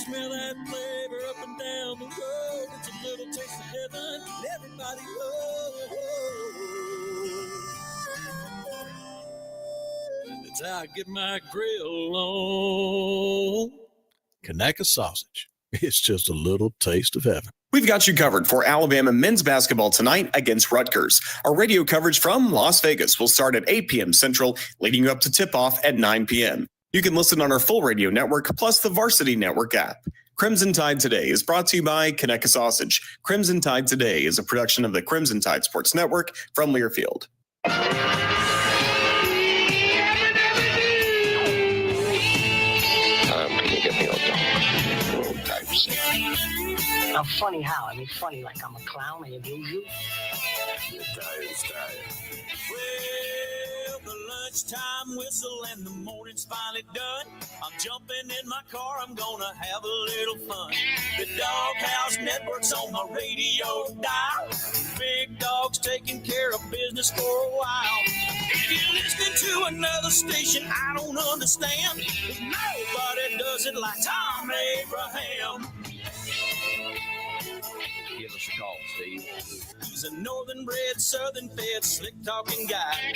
Smell that flavor up and down the road. It's a little taste of heaven. Everybody knows. That's how I get my grill on. Kanaka sausage. It's just a little taste of heaven. We've got you covered for Alabama men's basketball tonight against Rutgers. Our radio coverage from Las Vegas will start at 8 p.m. Central, leading you up to tip-off at 9 p.m. You can listen on our full radio network, plus the Varsity Network app. Crimson Tide Today is brought to you by Kanaka Sausage. Crimson Tide Today is a production of the Crimson Tide Sports Network from Learfield. Can you get me a dog? Types. I'm funny how? I mean, funny like I'm a clown and abuse you? You're tired. Well, the lunchtime whistle and the morning's finally done. I'm jumping in my car, I'm gonna have a little fun. The Doghouse Network's on my radio dial. Big Dog's taking care of business for a while. If you're listening to another station I don't understand, nobody does it like Thom Abraham. Give us a call, Steve. He's a northern-bred, southern-fed, slick-talking guy.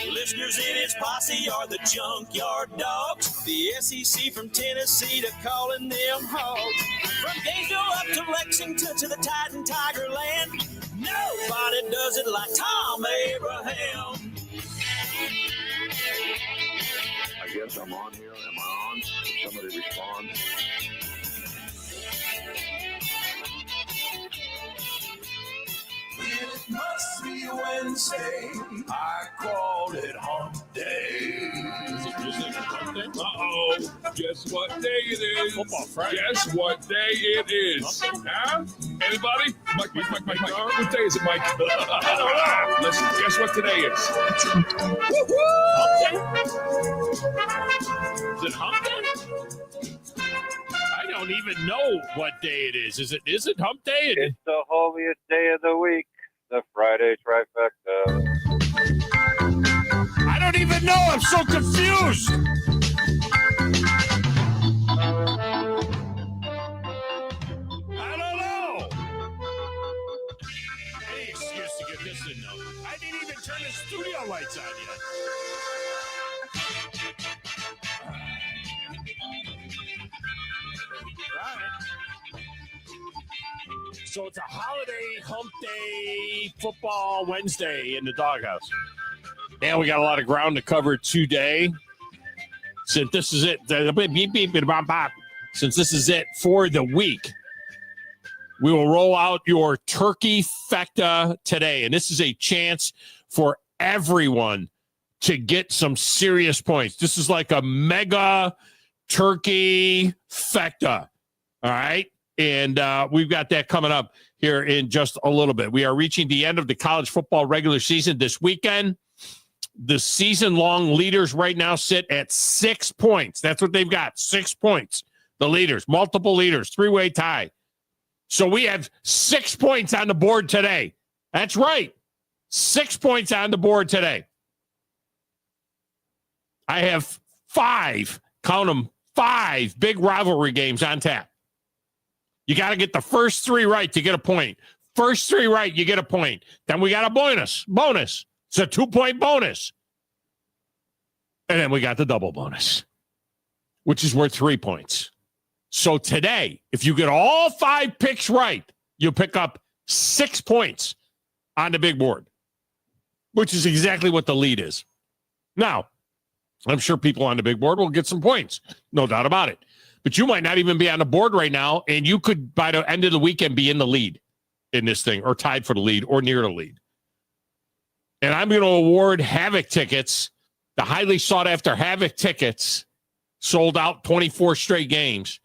Listeners in his posse are the Junkyard Dogs. The SEC from Tennessee to calling them hogs. From Gainesville up to Lexington to the Titan Tiger Land, nobody does it like Thom Abraham. I guess I'm on here. Am I on? Can somebody respond? It must be Wednesday. I called it hump day. Uh-oh. Guess what day it is? Football Friday. Guess what day it is? Huh? Anybody? Mike. What day is it, Mike? I don't know. Listen, guess what today is? Is it hump day? I don't even know what day it is. Is it hump day? It's the holiest day of the week, the Friday trifecta. I don't even know. I'm so confused. I don't know. Any excuse to get this in, though. I didn't even turn the studio lights on yet. So it's a holiday hump day football Wednesday in the Doghouse. And we got a lot of ground to cover today. Since this is it, since this is it for the week, we will roll out your turkey fecta today. And this is a chance for everyone to get some serious points. This is like a mega turkey fecta. All right. And we've got that coming up here in just a little bit. We are reaching the end of the college football regular season this weekend. The season-long leaders right now sit at 6 points. That's what they've got, 6 points. The leaders, multiple leaders, three-way tie. So we have 6 points on the board today. That's right, 6 points on the board today. I have 5, count them, 5 big rivalry games on tap. You got to get the first 3 right to get a point. First 3 right, you get a point. Then we got a bonus. It's a 2-point bonus. And then we got the double bonus, which is worth 3 points. So today, if you get all 5 picks right, you'll pick up 6 points on the big board, which is exactly what the lead is. Now, I'm sure people on the big board will get some points. No doubt about it. But you might not even be on the board right now, and you could, by the end of the weekend, be in the lead in this thing, or tied for the lead, or near the lead. And I'm going to award Havoc tickets, the highly sought-after Havoc tickets, sold out 24 straight games.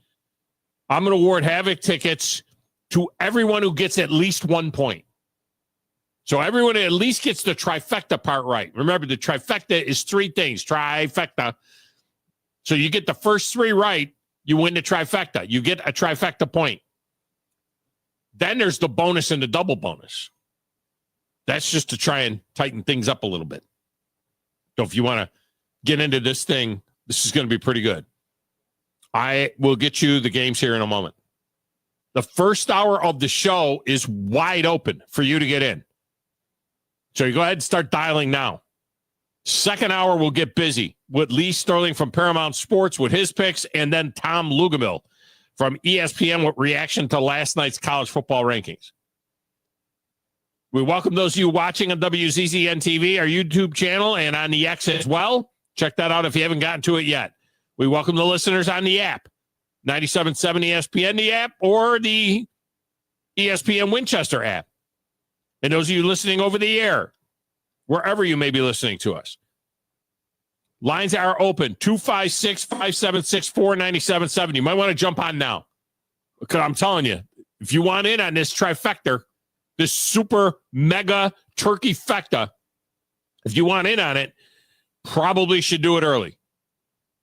I'm going to award Havoc tickets to everyone who gets at least 1 point. So everyone at least gets the trifecta part right. Remember, the trifecta is 3 things, trifecta. So you get the first 3 right, you win the trifecta. You get a trifecta point. Then there's the bonus and the double bonus. That's just to try and tighten things up a little bit. So if you want to get into this thing, this is going to be pretty good. I will get you the games here in a moment. The first hour of the show is wide open for you to get in. So you go ahead and start dialing now. Second hour will get busy with Lee Sterling from Paramount Sports with his picks, and then Thom Luginbill from ESPN with reaction to last night's college football rankings. We welcome those of you watching on WZZN TV, our YouTube channel, and on the X as well. Check that out if you haven't gotten to it yet. We welcome the listeners on the app, 97.7 ESPN, the app, or the ESPN Winchester app. And those of you listening over the air, wherever you may be listening to us. Lines are open, 256-576-4977. You might want to jump on now. Because I'm telling you, if you want in on this trifecta, this super mega turkey fecta, if you want in on it, probably should do it early.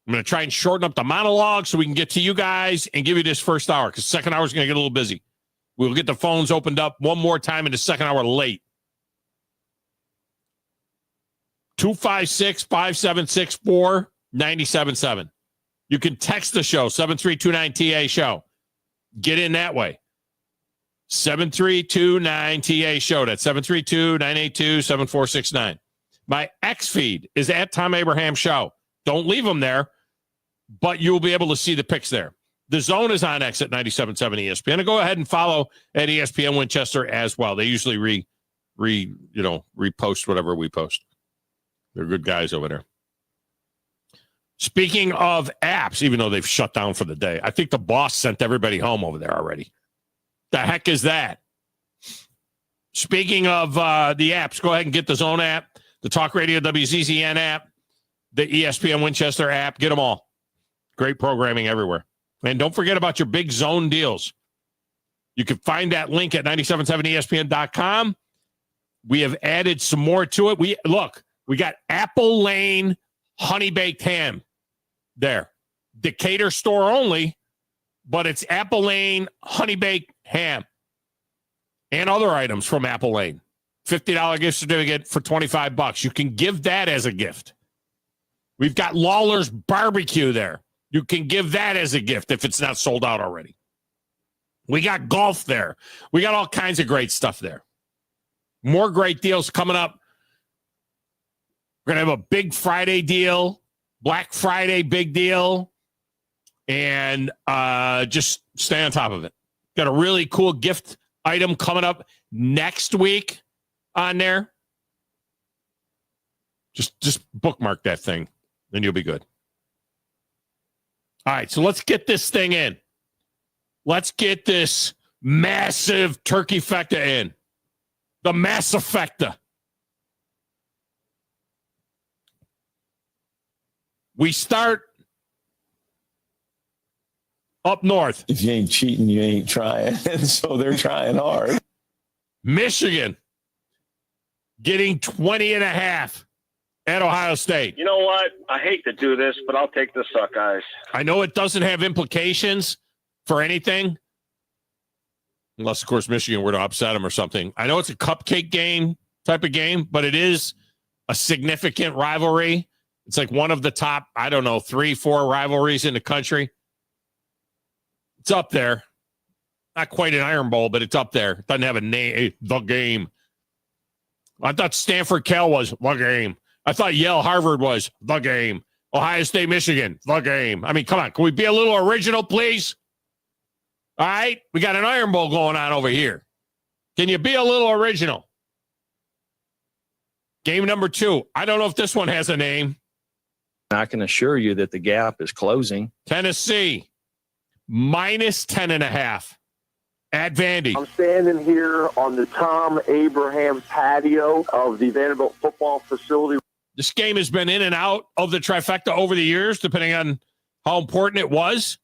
I'm going to try and shorten up the monologue so we can get to you guys and give you this first hour, because second hour is going to get a little busy. We'll get the phones opened up one more time in the second hour late. 256-576-4977. You can text the show, 732-9TA show. Get in that way. 732-9TA show. That's 732-982-7469. My X feed is at Thom Abraham Show. Don't leave them there, but you'll be able to see the picks there. The Zone is on X at 97.7 ESPN. And go ahead and follow at ESPN Winchester as well. They usually repost whatever we post. They're good guys over there. Speaking of apps, even though they've shut down for the day, I think the boss sent everybody home over there already. The heck is that? Speaking of the apps, go ahead and get the Zone app, the Talk Radio WZZN app, the ESPN Winchester app. Get them all. Great programming everywhere. And don't forget about your big Zone deals. You can find that link at 977ESPN.com. We have added some more to it. We got Apple Lane honey baked ham there. Decatur store only, but it's Apple Lane honey baked ham and other items from Apple Lane. $50 gift certificate for $25. You can give that as a gift. We've got Lawler's barbecue there. You can give that as a gift if it's not sold out already. We got golf there. We got all kinds of great stuff there. More great deals coming up. We're going to have a big Friday deal, Black Friday big deal, and just stay on top of it. Got a really cool gift item coming up next week on there. Just bookmark that thing, then you'll be good. All right, so let's get this thing in. Let's get this massive turkey fecta in. The massifecta. We start up north. If you ain't cheating, you ain't trying. And so they're trying hard. Michigan getting 20.5 at Ohio State. You know what? I hate to do this, but I'll take the Suckeyes. I know it doesn't have implications for anything, unless, of course, Michigan were to upset them or something. I know it's a cupcake game type of game, but it is a significant rivalry. It's like one of the top, 3-4 rivalries in the country. It's up there. Not quite an Iron Bowl, but it's up there. It doesn't have a name, the game. I thought Stanford Cal was the game. I thought Yale Harvard was the game. Ohio State Michigan, the game. I mean, come on. Can we be a little original, please? All right? We got an Iron Bowl going on over here. Can you be a little original? Game number 2. I don't know if this one has a name. I can assure you that the gap is closing. Tennessee, minus 10.5 at Vandy. I'm standing here on the Thom Abraham patio of the Vanderbilt football facility. This game has been in and out of the trifecta over the years, depending on how important it was.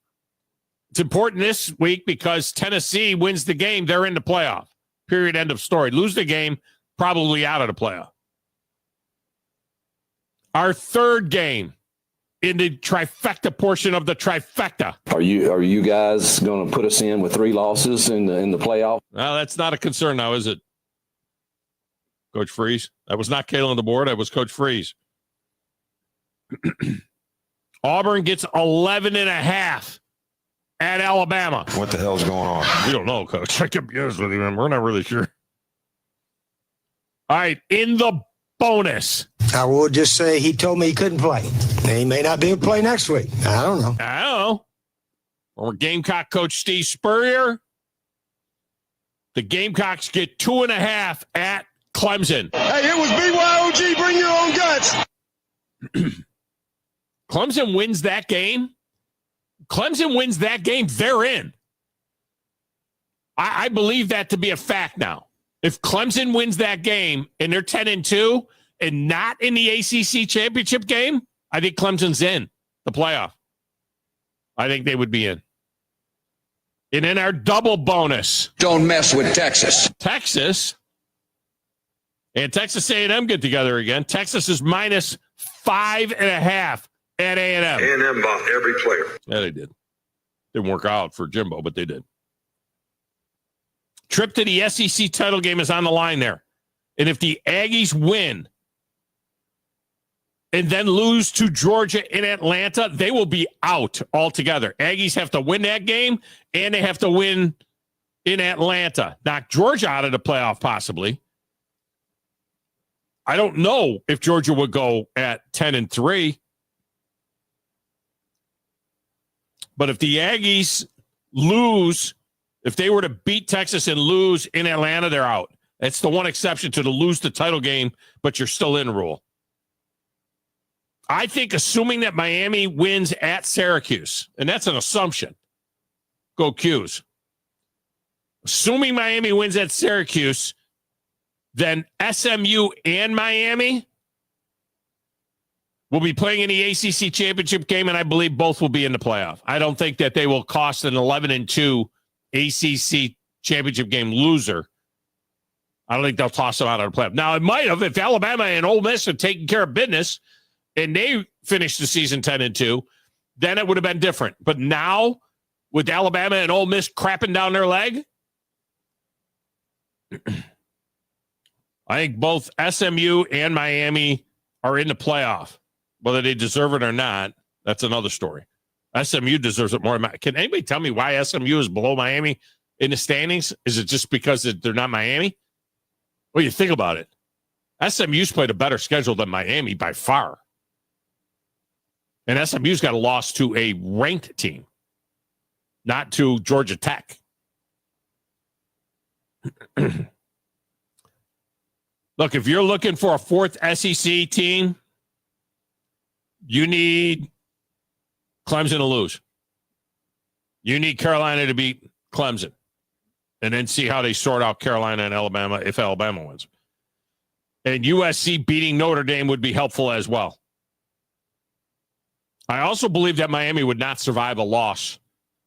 It's important this week because Tennessee wins the game. They're in the playoff. Period. End of story. Lose the game, probably out of the playoff. Our third game in the trifecta portion of the trifecta. Are you guys going to put us in with 3 losses in the playoff? Well, that's not a concern now, is it? Coach Freeze? That was not Kalen on the board. That was Coach Freeze. Auburn gets 11.5 at Alabama. What the hell's going on? We don't know, Coach. I can be honest with you, man. We're not really sure. All right, in the bonus. I will just say he told me he couldn't play. He may not be able to play next week. I don't know. Former Gamecock coach Steve Spurrier. The Gamecocks get 2.5 at Clemson. Hey, it was BYOG. Bring your own guts. Clemson wins that game. They're in. I believe that to be a fact now. If Clemson wins that game and they're 10-2 and not in the ACC championship game, I think Clemson's in the playoff. I think they would be in. And in our double bonus. Don't mess with Texas. Texas and Texas A&M get together again. Texas is minus 5.5 at A&M. A&M bought every player. Yeah, they did. Didn't work out for Jimbo, but they did. Trip to the SEC title game is on the line there. And if the Aggies win and then lose to Georgia in Atlanta, they will be out altogether. Aggies have to win that game, and they have to win in Atlanta. Knock Georgia out of the playoff, possibly. I don't know if Georgia would go at 10-3. But if the Aggies lose, if they were to beat Texas and lose in Atlanta, they're out. That's the one exception to the lose the title game, but you're still in rule. I think assuming that Miami wins at Syracuse, and that's an assumption. Go Qs. Assuming Miami wins at Syracuse, then SMU and Miami will be playing in the ACC championship game, and I believe both will be in the playoff. I don't think that they will cost an 11-2 ACC championship game loser. I don't think they'll toss them out of the playoff. Now, it might have if Alabama and Ole Miss had taken care of business and they finished the season 10-2, then it would have been different. But now, with Alabama and Ole Miss crapping down their leg, I think both SMU and Miami are in the playoff. Whether they deserve it or not, that's another story. SMU deserves it more. Can anybody tell me why SMU is below Miami in the standings? Is it just because they're not Miami? Well, you think about it. SMU's played a better schedule than Miami by far. And SMU's got a loss to a ranked team, not to Georgia Tech. Look, if you're looking for a fourth SEC team, you need Clemson to lose. You need Carolina to beat Clemson. And then see how they sort out Carolina and Alabama if Alabama wins. And USC beating Notre Dame would be helpful as well. I also believe that Miami would not survive a loss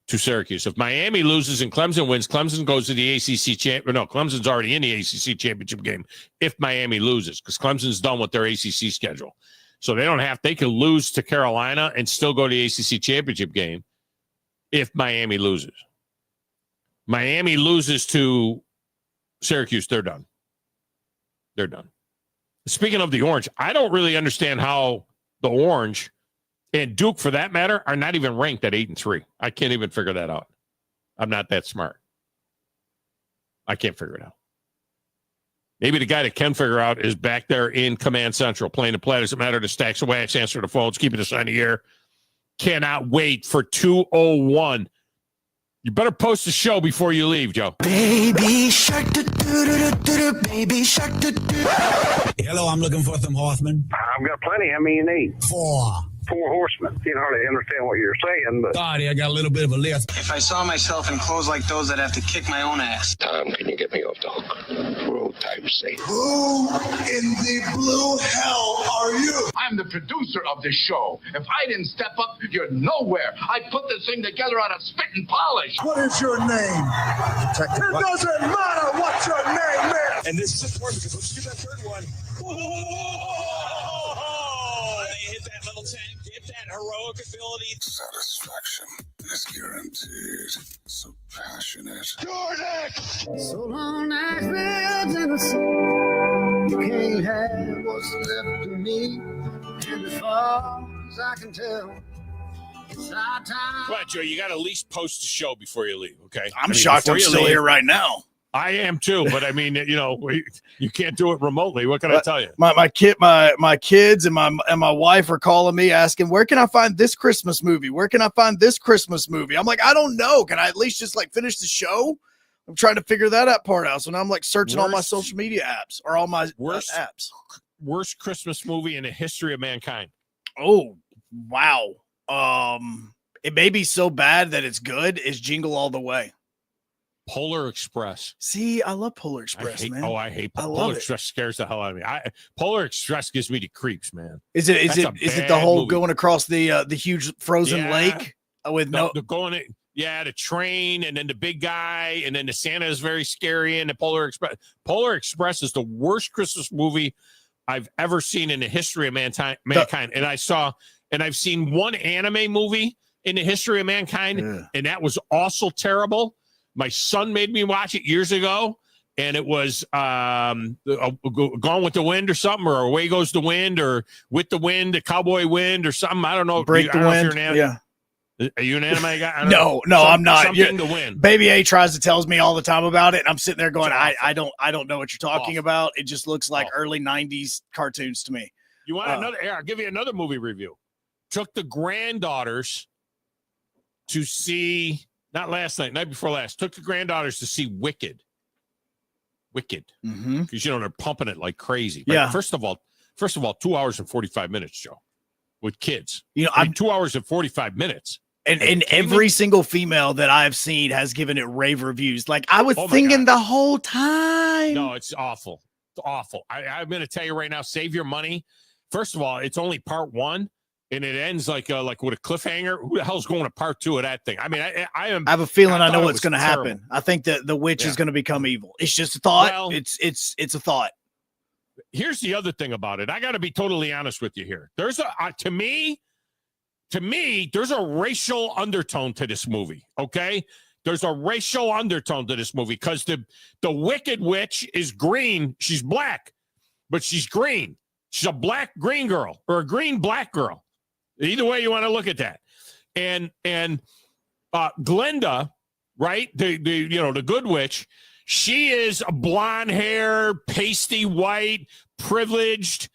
to Syracuse. If Miami loses and Clemson wins, Clemson goes to the ACC championship. No, Clemson's already in the ACC championship game if Miami loses, because Clemson's done with their ACC schedule. So they can lose to Carolina and still go to the ACC championship game if Miami loses. Miami loses to Syracuse, they're done. They're done. Speaking of the Orange, I don't really understand how the Orange and Duke, for that matter, are not even ranked at 8-3. I can't even figure that out. I'm not that smart. I can't figure it out. Maybe the guy that can figure out is back there in Command Central playing the play. Doesn't matter. The stacks of wax, answer the phones, keeping us on the air. Cannot wait for 2:01. You better post the show before you leave, Joe. Baby shark, baby shark. Hello, I'm looking for some horsemen. I've got plenty. How many you need? 4. 4 horsemen. Can't hardly understand what you're saying, but... Sorry, I got a little bit of a list. If I saw myself in clothes like those, I'd have to kick my own ass. Tom, can you get me off the hook? For old time's sake. Who in the blue hell are you? I'm the producer of this show. If I didn't step up, you're nowhere. I put this thing together out of spit and polish. What is your name? Detective. It doesn't matter what your name is. And this is important because let's do that third one. They hit that little tank, get that heroic ability. Satisfaction is guaranteed. So passionate. So long, Nashville, Tennessee. You can't have what's left of me. And as far as I can tell, Well, Joe, you got to at least post the show before you leave, okay? I'm shocked I'm still here right now. I am too, but I mean, you can't do it remotely. What can I tell you? My kids and my wife are calling me asking, where can I find this Christmas movie? Where can I find this Christmas movie? I'm like, I don't know. Can I at least just like finish the show? I'm trying to figure that part out. So now I'm like searching all my social media apps or all my apps. Worst Christmas movie in the history of mankind. Oh, wow. It may be so bad that it's good. Is Jingle All the Way. Polar Express. See, I love Polar Express, man. I hate Polar Express. Scares the hell out of me. Polar Express gives me the creeps, man. Is it the whole movie. Going across the huge frozen lake with the train, and then the big guy, and then the Santa is very scary, and the Polar Express. Polar Express is the worst Christmas movie I've ever seen in the history of mankind. And I've seen one anime movie in the history of mankind, and that was also terrible. My son made me watch it years ago, and it was Gone with the Wind or something, or Away Goes the Wind, or With the Wind, the Cowboy Wind or something. I don't know. Break the Wind. Yeah. Are you an anime guy? No, I'm not. Something to Win. Baby A tries to tells me all the time about it, and I'm sitting there going, I don't know what you're talking about. It just looks like early 90s cartoons to me. You want another? I'll give you another movie review. Took the granddaughters to see, not last night before last, took the granddaughters to see Wicked. Because they're pumping it like crazy. Right? Yeah. First of all, 2 hours and 45 minutes, Joe, with kids. I'm 2 hours and 45 minets. And every single female that I've seen has given it rave reviews. Like I was thinking the whole time. No, it's awful. It's awful. I'm going to tell you right now, save your money. First of all, it's only part one, and it ends like with a cliffhanger. Who the hell's going to part two of that thing? I mean, I have a feeling I know what's going to happen. I think that the witch is going to become evil. It's just a thought. Well, it's a thought. Here's the other thing about it. I got to be totally honest with you here. There's to me, there's a racial undertone to this movie. Okay, there's a racial undertone to this movie because the Wicked Witch is green. She's black, but she's green. She's a black green girl or a green black girl. Either way you want to look at that. And Glenda, right? The good witch. She is a blonde hair, pasty white, privileged.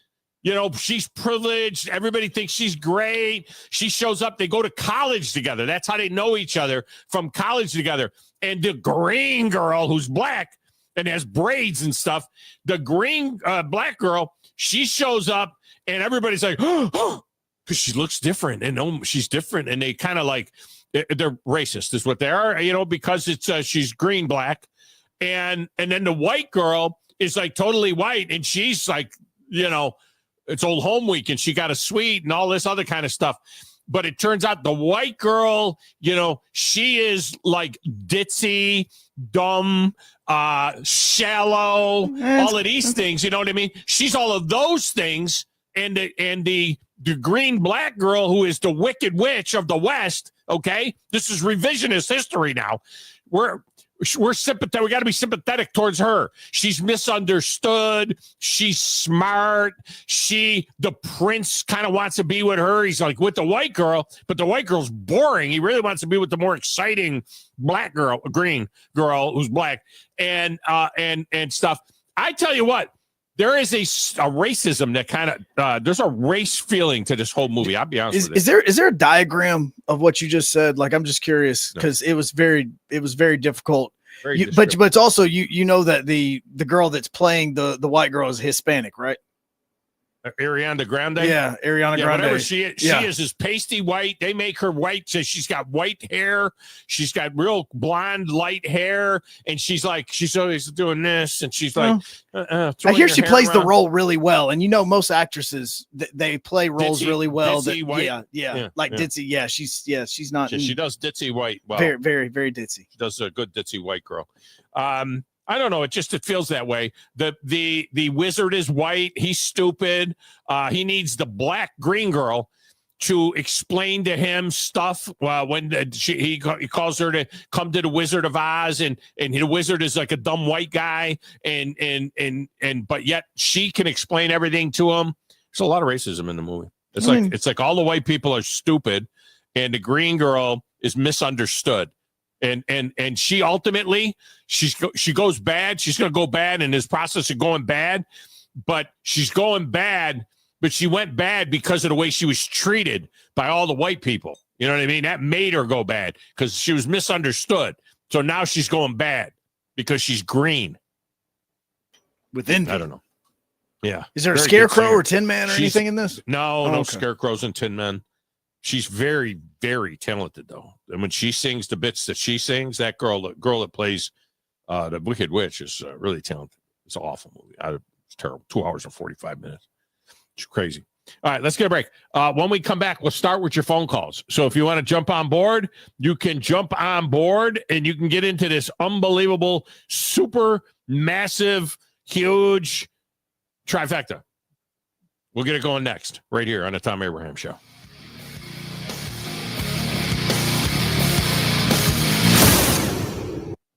She's privileged. Everybody thinks she's great. She shows up. They go to college together. That's how they know each other, from college together. And the green girl, who's black and has braids and stuff, the green black girl, she shows up and everybody's like, oh, because she looks different. And she's different. And they kind of like, they're racist is what they are, because it's she's green black. And then the white girl is like totally white. And she's like, it's Old Home Week and she got a suite and all this other kind of stuff. But it turns out the white girl, she is like ditzy, dumb, shallow, all of these things. You know what I mean? She's all of those things. And the green black girl, who is the Wicked Witch of the West. Okay. This is revisionist history now. We're sympathetic. We got to be sympathetic towards her. She's misunderstood. She's smart. The prince kind of wants to be with her. He's like with the white girl, but the white girl's boring. He really wants to be with the more exciting black girl, green girl who's black, and stuff. I tell you what, there is a racism that kind of there's a race feeling to this whole movie. I'll be honest with you. Is there a diagram of what you just said? Like, I'm just curious because it was very difficult. But it's also you know that the girl that's playing the white girl is Hispanic, right? Ariana Grande. Yeah, Ariana Grande. Whatever she is pasty white. They make her white. So she's got white hair. She's got real blonde, light hair, and she's always doing this. And she's like, I hear she plays the role really well. And most actresses they play roles really well. Ditzy white. Ditzy. Yeah, she's not. She does ditzy white. Well, very, very, very ditzy. She does a good ditzy white girl. I don't know. It feels that way. The wizard is white. He's stupid. He needs the black green girl to explain to him stuff. When he calls her to come to the Wizard of Oz, and the wizard is like a dumb white guy, but yet she can explain everything to him. There's a lot of racism in the movie. It's like all the white people are stupid, and the green girl is misunderstood. And she ultimately, she goes bad. She's going to go bad in this process of going bad, but she's going bad, but she went bad because of the way she was treated by all the white people. You know what I mean? That made her go bad because she was misunderstood. So now she's going bad because she's green. Within, I don't know. Yeah. Is there a Very Scarecrow good or Tin Man or anything in this? No, Oh, no okay. Scarecrows and Tin Men. She's very, very talented, though. And when she sings the bits that she sings, that girl that plays the Wicked Witch is really talented. It's an awful movie. It's terrible. 2 hours and 45 minutes. It's crazy. All right, let's get a break. When we come back, we'll start with your phone calls. So if you want to jump on board, you can jump on board and you can get into this unbelievable, super massive, huge trifecta. We'll get it going next, right here on the Thom Abraham Show.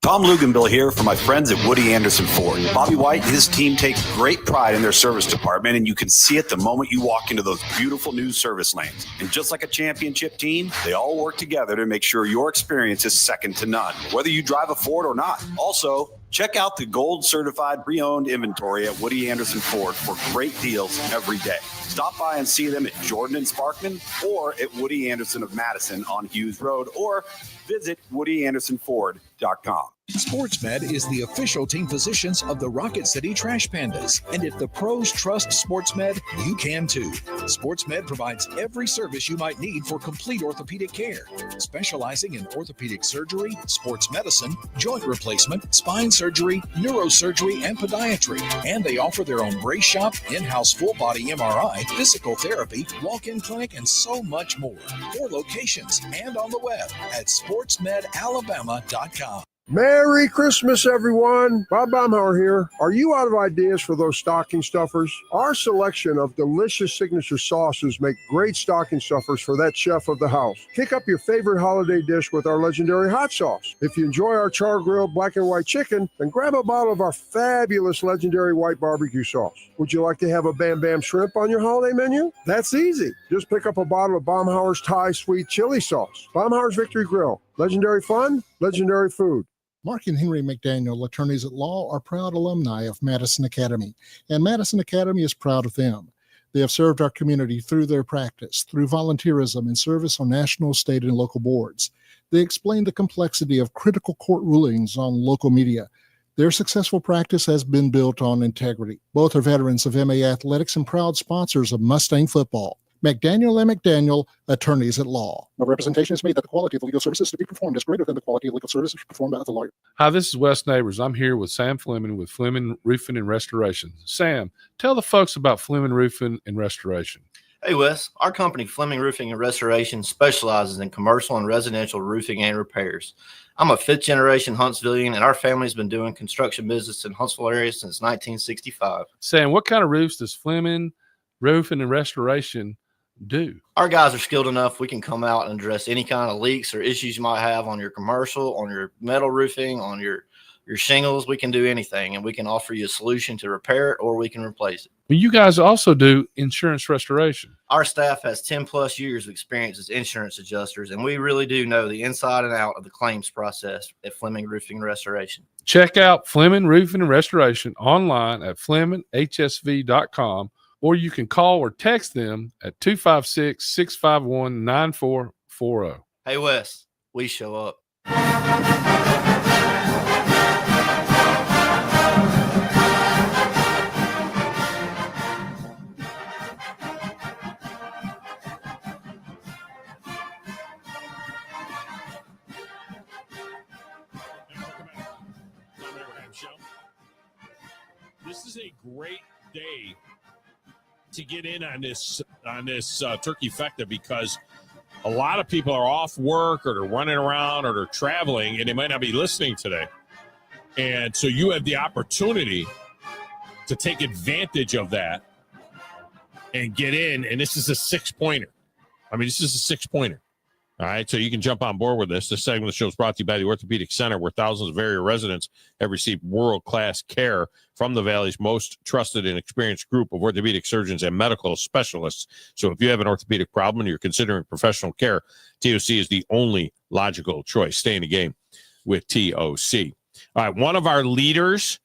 Tom Luginbill here for my friends at Woody Anderson Ford. Bobby White and his team take great pride in their service department, and you can see it the moment you walk into those beautiful new service lanes. And just like a championship team, they all work together to make sure your experience is second to none, whether you drive a Ford or not. Also, check out the gold certified pre-owned inventory at Woody Anderson Ford for great deals every day. Stop by and see them at Jordan and Sparkman or at Woody Anderson of Madison on Hughes Road, or visit WoodyAndersonFord.com. SportsMed is the official team physicians of the Rocket City Trash Pandas. And if the pros trust SportsMed, you can too. SportsMed provides every service you might need for complete orthopedic care, specializing in orthopedic surgery, sports medicine, joint replacement, spine surgery, neurosurgery, and podiatry. And they offer their own brace shop, in-house full-body MRI, physical therapy, walk-in clinic, and so much more. 4 locations and on the web at sportsmedalabama.com. Merry Christmas, everyone. Bob Baumhauer here. Are you out of ideas for those stocking stuffers? Our selection of delicious signature sauces make great stocking stuffers for that chef of the house. Kick up your favorite holiday dish with our legendary hot sauce. If you enjoy our char-grilled black and white chicken, then grab a bottle of our fabulous legendary white barbecue sauce. Would you like to have a Bam Bam shrimp on your holiday menu? That's easy. Just pick up a bottle of Baumhauer's Thai sweet chili sauce. Baumhauer's Victory Grill. Legendary fun, legendary food. Mark and Henry McDaniel, attorneys at law, are proud alumni of Madison Academy, and Madison Academy is proud of them. They have served our community through their practice, through volunteerism and service on national, state, and local boards. They explain the complexity of critical court rulings on local media. Their successful practice has been built on integrity. Both are veterans of MA athletics and proud sponsors of Mustang football. McDaniel and McDaniel, attorneys at law. No representation is made that the quality of the legal services to be performed is greater than the quality of legal services performed by the lawyer. Hi, this is Wes Neighbors. I'm here with Sam Fleming with Fleming Roofing and Restoration. Sam, tell the folks about Fleming Roofing and Restoration. Hey, Wes. Our company, Fleming Roofing and Restoration, specializes in commercial and residential roofing and repairs. I'm a 5th-generation Huntsvillian, and our family's been doing construction business in Huntsville area since 1965. Sam, what kind of roofs does Fleming Roofing and Restoration do? Our guys are skilled enough. We can come out and address any kind of leaks or issues you might have on your commercial, on your metal roofing, on your shingles. We can do anything, and we can offer you a solution to repair it, or we can replace it. But you guys also do insurance restoration. Our staff has 10 plus years of experience as insurance adjusters, and we really do know the inside and out of the claims process at Fleming Roofing and Restoration. Check out Fleming Roofing and Restoration online at FlemingHSV.com, or you can call or text them at 256-651-9440. Hey, Wes, we show up. This is a great day to get in on this turkey fecta, because a lot of people are off work or they're running around or they're traveling and they might not be listening today. And so you have the opportunity to take advantage of that and get in. And this is a 6-pointer. I mean, this is a 6-pointer. All right, so you can jump on board with this. This segment of the show is brought to you by the Orthopedic Center, where thousands of area residents have received world-class care from the Valley's most trusted and experienced group of orthopedic surgeons and medical specialists. So if you have an orthopedic problem and you're considering professional care, TOC is the only logical choice. Stay in the game with TOC. All right, one of our leaders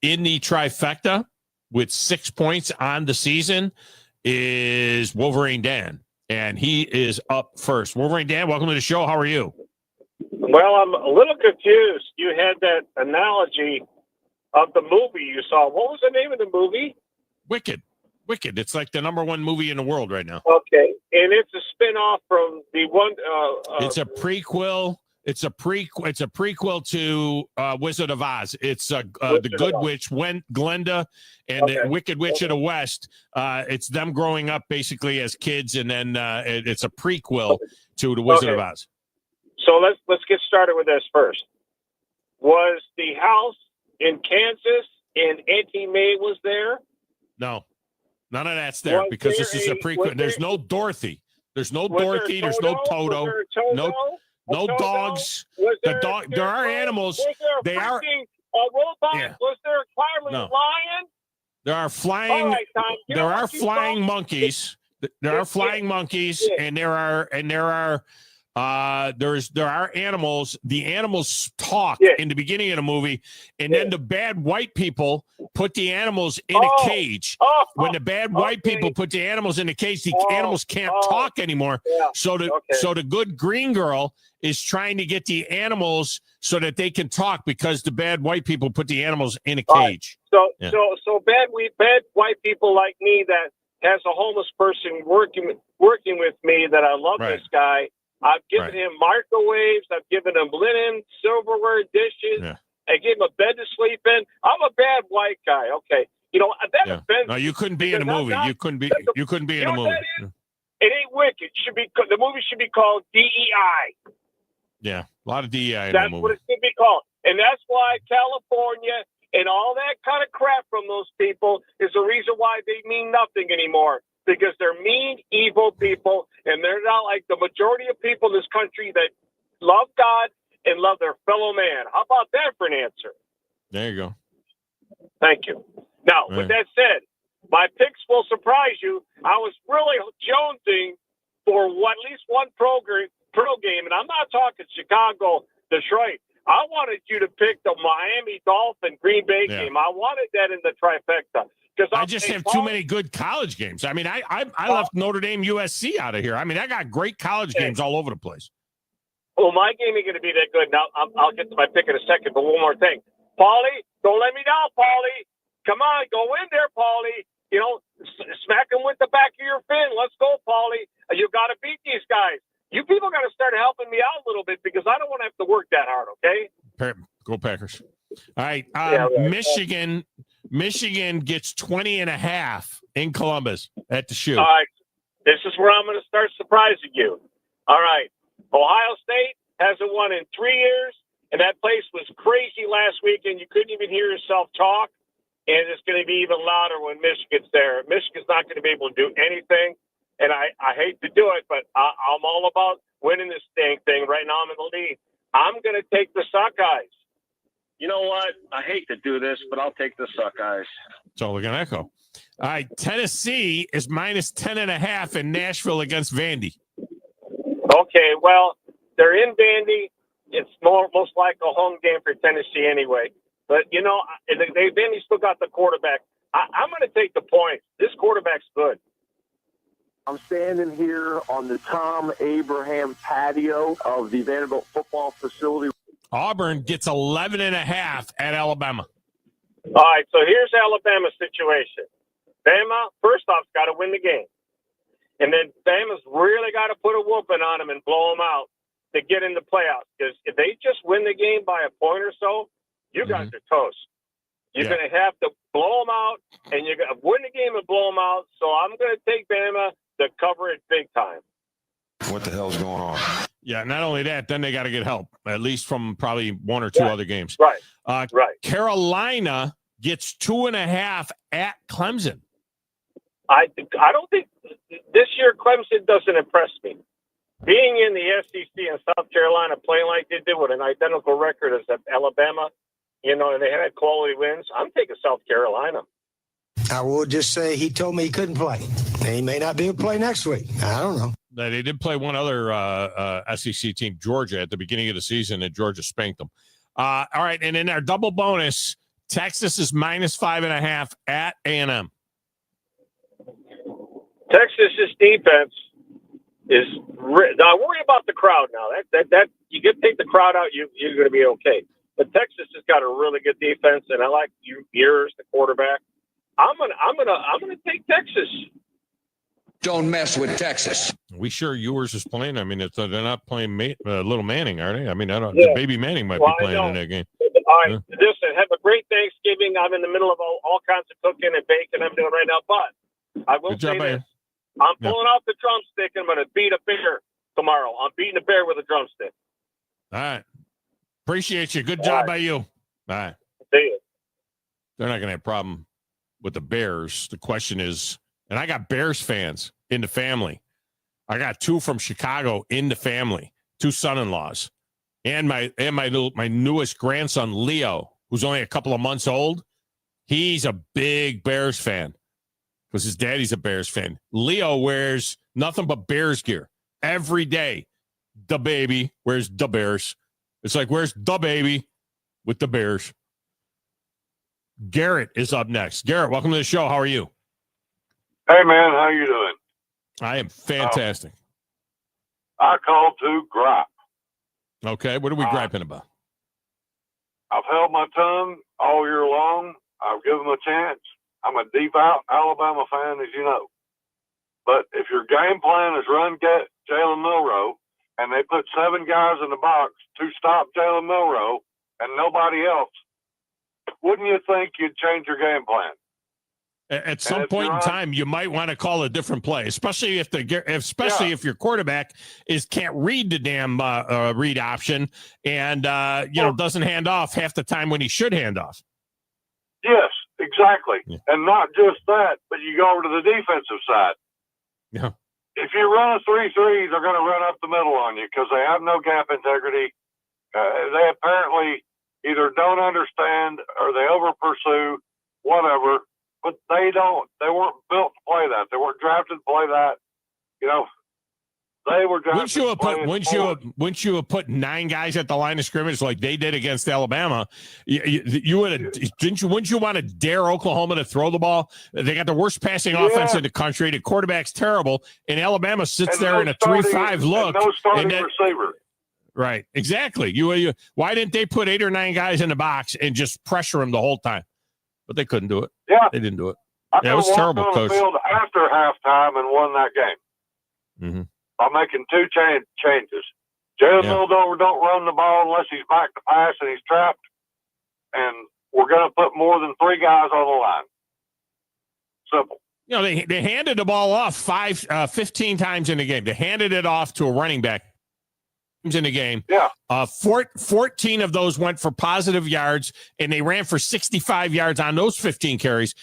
in the trifecta with 6 points on the season is Wolverine Dan. And he is up first. Wolverine Dan, welcome to the show. How are you? Well, I'm a little confused. You had that analogy of the movie you saw. What was the name of the movie? Wicked. It's like the #1 movie in the world right now. Okay, and it's a spin-off from the one. It's a prequel. It's a prequel to Wizard of Oz. It's the Good Witch, Glenda, and the Wicked Witch of the West. It's them growing up basically as kids, and then it's a prequel to the Wizard of Oz. So let's get started with this first. Was the house in Kansas and Auntie May was there? No, none of that's there because this is a prequel. There's no Dorothy. There's no Dorothy. There's no Toto. No dogs. There are animals. They are robot. Yeah. Was there a clearly lion? There are flying. Right, Tom, there are flying monkeys. There are flying monkeys, and there are animals. The animals talk in the beginning of the movie, and then the bad white people put the animals in a cage. When the bad white people put the animals in a cage, the animals can't talk anymore. Yeah. So the good green girl is trying to get the animals so that they can talk because the bad white people put the animals in a cage. Right. So bad white people like me that has a homeless person working with me that I love this guy. I've given him microwaves. I've given him linen, silverware, dishes. Yeah. I gave him a bed to sleep in. I'm a bad white guy. Okay. That offends No, you couldn't be in a movie. You couldn't be in a movie. It ain't Wicked. The movie should be called DEI. Yeah, a lot of DEI in That's the movie. what it should be called. And that's why California and all that kind of crap from those people is the reason why they mean nothing anymore. Because they're mean, evil people, and they're not like the majority of people in this country that love God and love their fellow man. How about that for an answer? There you go. Thank you. Now, with that said, my picks will surprise you. I was really jonesing for at least one pro game, and I'm not talking Chicago, Detroit. I wanted you to pick the Miami Dolphin Green Bay game. I wanted that in the trifecta. I just have too many good college games. I mean, I left Notre Dame USC out of here. I mean, I got great college games all over the place. Well, my game ain't going to be that good. Now, I'll get to my pick in a second, but one more thing. Paulie, don't let me down, Paulie. Come on, go in there, Paulie. Smack him with the back of your fin. Let's go, Paulie. You got to beat these guys. You people got to start helping me out a little bit because I don't want to have to work that hard, okay? Go Packers. All right. Michigan gets 20.5 in Columbus at the shoe. All right. This is where I'm going to start surprising you. All right. Ohio State hasn't won in 3 years, and that place was crazy last weekend. You couldn't even hear yourself talk, and it's going to be even louder when Michigan's there. Michigan's not going to be able to do anything, and I hate to do it, but I'm all about winning this dang thing. Right now I'm in the lead. I'm going to take the Sockeyes. You know what? I hate to do this, but I'll take the Sockeyes. So we're going to echo. All right. Tennessee is minus 10.5 in Nashville against Vandy. Okay. Well, they're in Vandy. It's most like a home game for Tennessee anyway. But, Vandy still got the quarterback. I'm going to take the points. This quarterback's good. I'm standing here on the Thom Abraham patio of the Vanderbilt football facility. Auburn gets 11.5 at Alabama. All right, so here's Alabama's situation. Bama, first off, got to win the game. And then Bama's really got to put a whooping on them and blow them out to get in the playoffs. Because if they just win the game by a point or so, you guys are toast. You're going to have to blow them out, and you're going to win the game and blow them out. So I'm going to take Bama to cover it big time. What the hell's going on? Yeah, not only that, then they got to get help, at least from probably one or two other games. Right. Carolina gets 2.5 at Clemson. I don't think this year Clemson doesn't impress me. being in the SEC in South Carolina, playing like they did with an identical record as Alabama, and they had quality wins, I'm taking South Carolina. I will just say he told me he couldn't play. He may not be able to play next week. I don't know. They did play one other SEC team, Georgia, at the beginning of the season, and Georgia spanked them. All right, and in our double bonus, Texas is -5.5 at A&M. Texas's defense is now worry about the crowd now. That you get take the crowd out, you're going to be okay. But Texas has got a really good defense, and I like yours, the quarterback. I'm gonna take Texas. Don't mess with Texas. We sure yours is playing. I mean, they're not playing little Manning, are they? I mean, Yeah. the baby Manning might be playing in that game. All right, listen, have a great Thanksgiving. I'm in the middle of all kinds of cooking and baking I'm doing right now, but I will Good say job, this. I'm pulling out the drumstick, and I'm going to beat a bear tomorrow. I'm beating a bear with a drumstick. All right. Appreciate you. Good job by you. All right. See you. They're not going to have a problem with the Bears. The question is, and I got Bears fans in the family. I got 2 from Chicago in the family, 2 son-in-laws, and my newest grandson, Leo, who's only a couple of months old. He's a big Bears fan because his daddy's a Bears fan. Leo wears nothing but Bears gear every day. The baby wears the Bears. It's like, where's the baby with the Bears? Garrett is up next. Garrett, welcome to the show. How are you? Hey, man, how you doing? I am fantastic. I called to gripe. Okay, what are we griping about? I've held my tongue all year long. I've given them a chance. I'm a devout Alabama fan, as you know. But if your game plan is run get Jalen Milroe, and they put 7 guys in the box to stop Jalen Milroe and nobody else, wouldn't you think you'd change your game plan? At some point in time, you might want to call a different play, especially if if your quarterback can't read the damn read option and doesn't hand off half the time when he should hand off. Yes, exactly. Yeah. And not just that, but you go over to the defensive side. Yeah. If you run a 3-3, they're going to run up the middle on you because they have no gap integrity. They apparently either don't understand or they over pursue, whatever. But they weren't built to play that. They weren't drafted to play that. They were drafted to play Wouldn't you have put 9 guys at the line of scrimmage like they did against Alabama? You would have, wouldn't you want to dare Oklahoma to throw the ball? They got the worst passing offense in the country. The quarterback's terrible. And Alabama sits there in a 3-5 look. And no starting receiver. Right. Exactly. Why didn't they put 8 or 9 guys in the box and just pressure them the whole time? But they couldn't do it. Yeah. They didn't do it. It was terrible, on Coach. The field after halftime and won that game. Mm-hmm. By making 2 changes. Jalen Milroe don't run the ball unless he's back to pass and he's trapped. And we're going to put more than 3 guys on the line. Simple. They handed the ball off 15 times in the game. They handed it off to a running back in the game. Yeah. 14 of those went for positive yards, and they ran for 65 yards on those 15 carries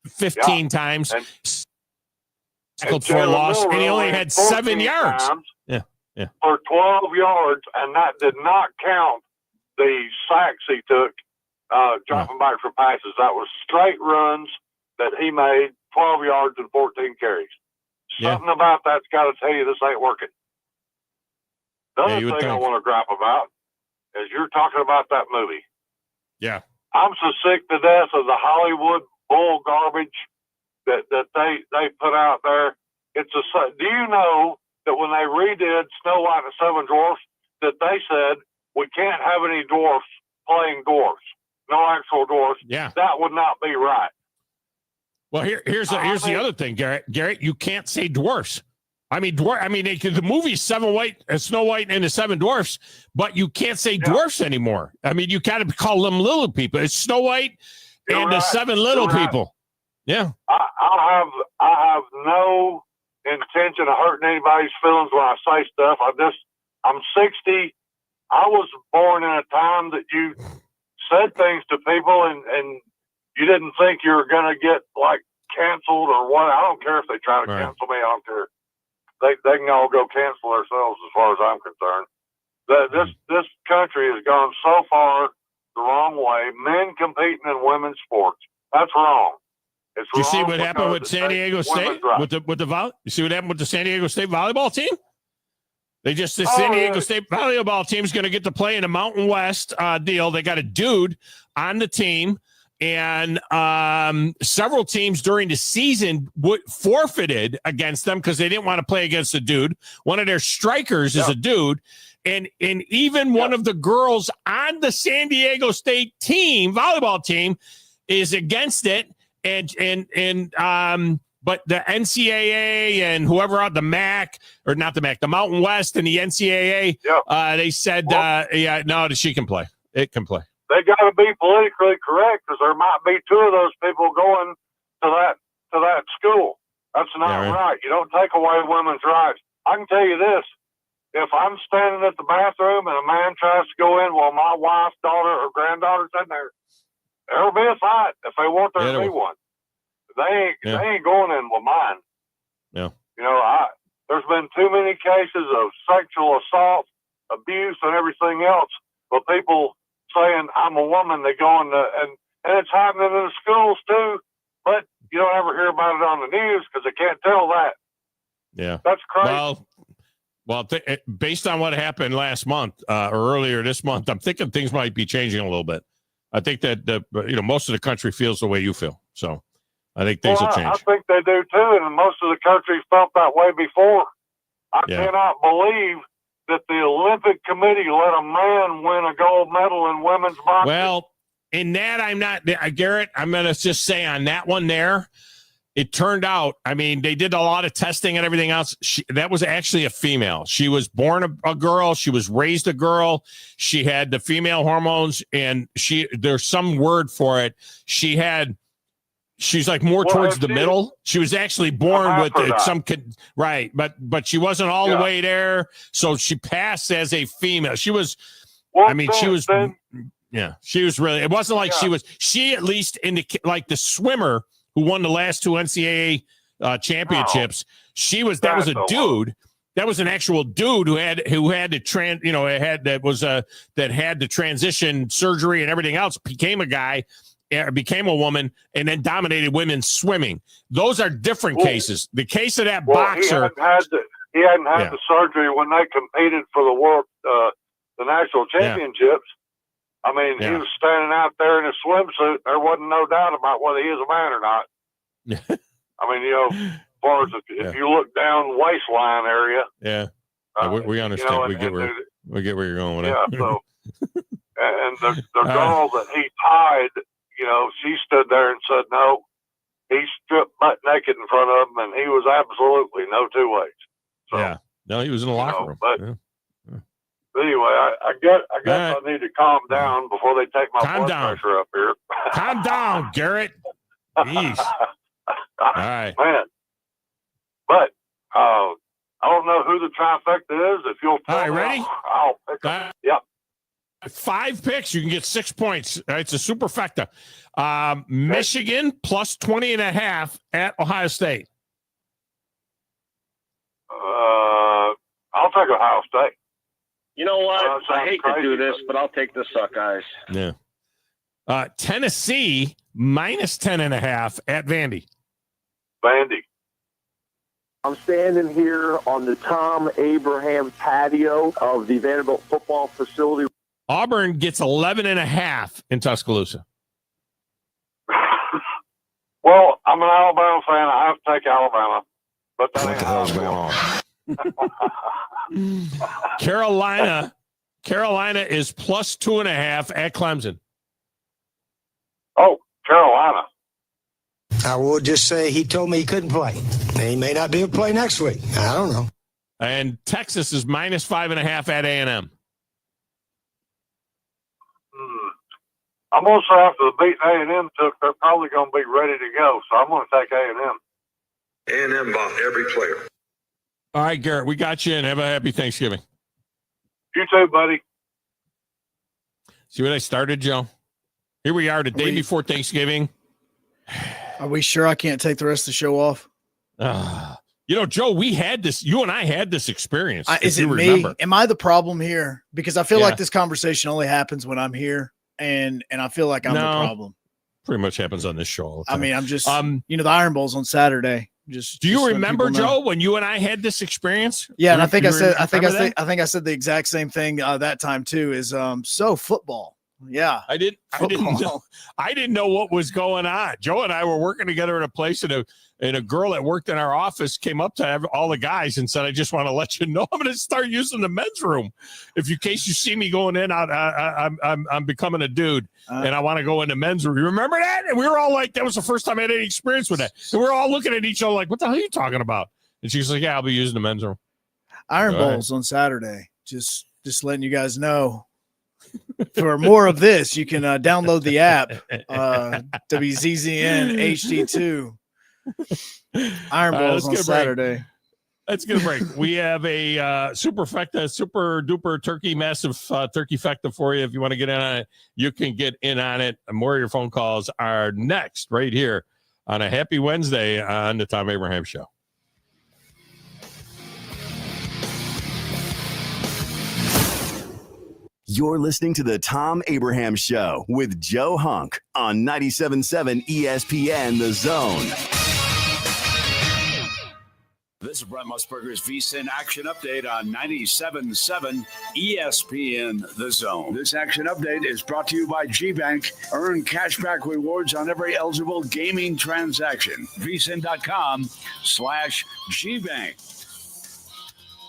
15 times. Tackled for a loss, and he only had 7 yards. Yeah. For 12 yards, and that did not count the sacks he took dropping back for passes. That was straight runs that he made, 12 yards and 14 carries. Something about that's got to tell you this ain't working. The other thing I want to gripe about is you're talking about that movie. Yeah. I'm so sick to death of the Hollywood bull garbage that they put out there. Do you know that when they redid Snow White and the 7 Dwarfs, that they said we can't have any dwarfs playing dwarfs, no actual dwarfs? Yeah. That would not be right. Well, here's the other thing, Garrett. Garrett, you can't say dwarfs. I mean, the movie's Snow White and the 7 Dwarfs, but you can't say dwarfs anymore. I mean, you got to call them little people. It's Snow White and the 7 little people. Yeah. I have no intention of hurting anybody's feelings when I say stuff. I'm 60. I was born in a time that you said things to people and you didn't think you were going to get like canceled or what. I don't care if they try to cancel me. I don't care. they can all go cancel themselves as far as I'm concerned. This country has gone so far the wrong way. Men competing in women's sports. That's wrong. It's Do you wrong see what happened because with San Diego State with the you see what happened with the San Diego State volleyball team? The San Diego State volleyball team is going to get to play in a Mountain West deal. They got a dude on the team, and several teams during the season forfeited against them because they didn't want to play against a dude. One of their strikers is a dude, and even one of the girls on the San Diego State team, volleyball team, is against it. But the NCAA and whoever out the MAC or not the MAC, the Mountain West and the NCAA, they said, no, she can play. It can play. They got to be politically correct because there might be two of those people going to that school. That's not right. You don't take away women's rights. I can tell you this: if I'm standing at the bathroom and a man tries to go in while my wife's daughter or granddaughter's in there, there'll be a fight if they want there to be one. They ain't going in with mine. Yeah. You know, there's been too many cases of sexual assault, abuse, and everything else. But people saying I'm a woman, they go in and it's happening in the schools too. But you don't ever hear about it on the news because they can't tell that. Yeah, that's crazy. Well, based on what happened last month or earlier this month, I'm thinking things might be changing a little bit. I think that most of the country feels the way you feel. So I think things will change. I think they do too, and most of the country felt that way before. I cannot believe that the Olympic Committee let a man win a gold medal in women's boxing. Well, in that I'm not, Garrett, I'm going to just say on that one there, it turned out, I mean, they did a lot of testing and everything else. That was actually a female. She was born a girl. She was raised a girl. She had the female hormones, and there's some word for it. She's like more towards the middle. She was actually born with some right, but she wasn't all the way there. So she passed as a female. She was, she was really, it wasn't like she at least like the swimmer who won the last two NCAA championships. That was a dude. That was an actual dude who had to that had the transition surgery and everything else, became a guy, became a woman, and then dominated women's swimming. Those are different cases. The case of that boxer, he hadn't had the surgery when they competed for the world, the national championships. I mean, he was standing out there in a swimsuit. There wasn't no doubt about whether he is a man or not. I mean, as far as if you look down waistline area. We understand. We get where you're going with that. So, and the girl that he tied, she stood there and said, no, he stripped butt naked in front of him, and he was absolutely no two ways. So, no, he was in the locker room. But anyway, I guess I need to calm down before they take my blood pressure up here. Calm down, Garrett. Jeez. All right, man. But I don't know who the trifecta is. If you'll tell me, ready? I'll pick them. Yep. 5 picks, you can get 6 points. All right, it's a superfecta. Michigan plus 20.5 at Ohio State. I'll take Ohio State. You know what? I hate to do this, but I'll take the Suckeyes. Yeah. Tennessee minus 10.5 at Vandy. Vandy. I'm standing here on the Thom Abraham patio of the Vanderbilt football facility. Auburn gets 11.5 in Tuscaloosa. Well, I'm an Alabama fan. I have to take Alabama. But what the hell's going on? Carolina is plus 2.5 at Clemson. Oh, Carolina. I will just say he told me he couldn't play. He may not be able to play next week. I don't know. And Texas is minus 5.5 at A&M. I'm going to say after the beat A&M took, they're probably going to be ready to go. So I'm going to take A&M. A&M bought every player. All right, Garrett, we got you, and have a happy Thanksgiving. You too, buddy. See what I started, Joe? Here we are, the day before Thanksgiving. Are we sure I can't take the rest of the show off? Joe, we had this. You and I had this experience. Is it me? Remember. Am I the problem here? Because I feel like this conversation only happens when I'm here, and I feel like I'm the problem. Pretty much happens on this show. I mean, I'm just the Iron Bowl's on Saturday. Do you remember, Joe, when you and I had this experience? Yeah, and I think I said the exact same thing that time too. Is so football. Yeah, I didn't know what was going on. Joe and I were working together in a place, and a girl that worked in our office came up to all the guys and said, "I just want to let you know I'm going to start using the men's room. In case you see me going in, I'm becoming a dude, and I want to go into men's room." You remember that? And we were all like, "That was the first time I had any experience with that." And we're all looking at each other like, "What the hell are you talking about?" And she's like, "Yeah, I'll be using the men's room." Iron Bowl's on Saturday. Just letting you guys know. For more of this, you can download the app, WZZN HD2. Iron Bowl's on Saturday. Let's get a break. We have a super duper turkey, massive turkey fecta for you. If you want to get in on it, you can get in on it. And more of your phone calls are next right here on a happy Wednesday on the Thom Abraham Show. You're listening to the Thom Abraham Show with Joe Hunk on 97.7 ESPN The Zone. This is Brent Musburger's VSiN Action Update on 97.7 ESPN The Zone. This Action Update is brought to you by GBank. Earn cashback rewards on every eligible gaming transaction. VSiN.com/GBank.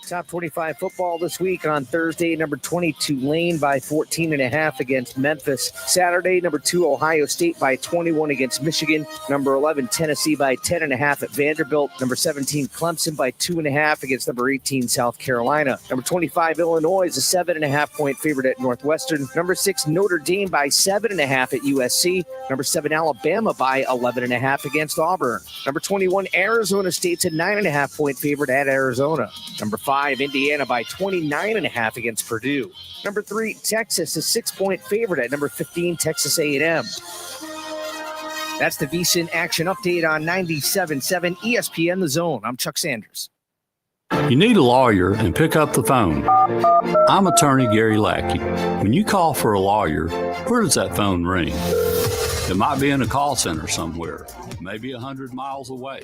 Top 25 football this week on Thursday. Number 20, Tulane by 14.5 against Memphis. Saturday, number 2, Ohio State by 21 against Michigan. Number 11, Tennessee by 10.5 at Vanderbilt. Number 17, Clemson by 2.5 against number 18, South Carolina. Number 25, Illinois is a 7.5-point favorite at Northwestern. Number 6, Notre Dame by 7.5 at USC. Number 7, Alabama by 11.5 against Auburn. Number 21, Arizona State's a 9.5-point favorite at Arizona. Number 5, Indiana by 29.5 against Purdue. Number 3, Texas, a 6-point favorite at number 15, Texas A&M. That's the VSiN Action Update on 97.7 ESPN The Zone. I'm Chuck Sanders. You need a lawyer and pick up the phone. I'm attorney Gary Lackey. When you call for a lawyer, where does that phone ring? It might be in a call center somewhere, maybe 100 miles away,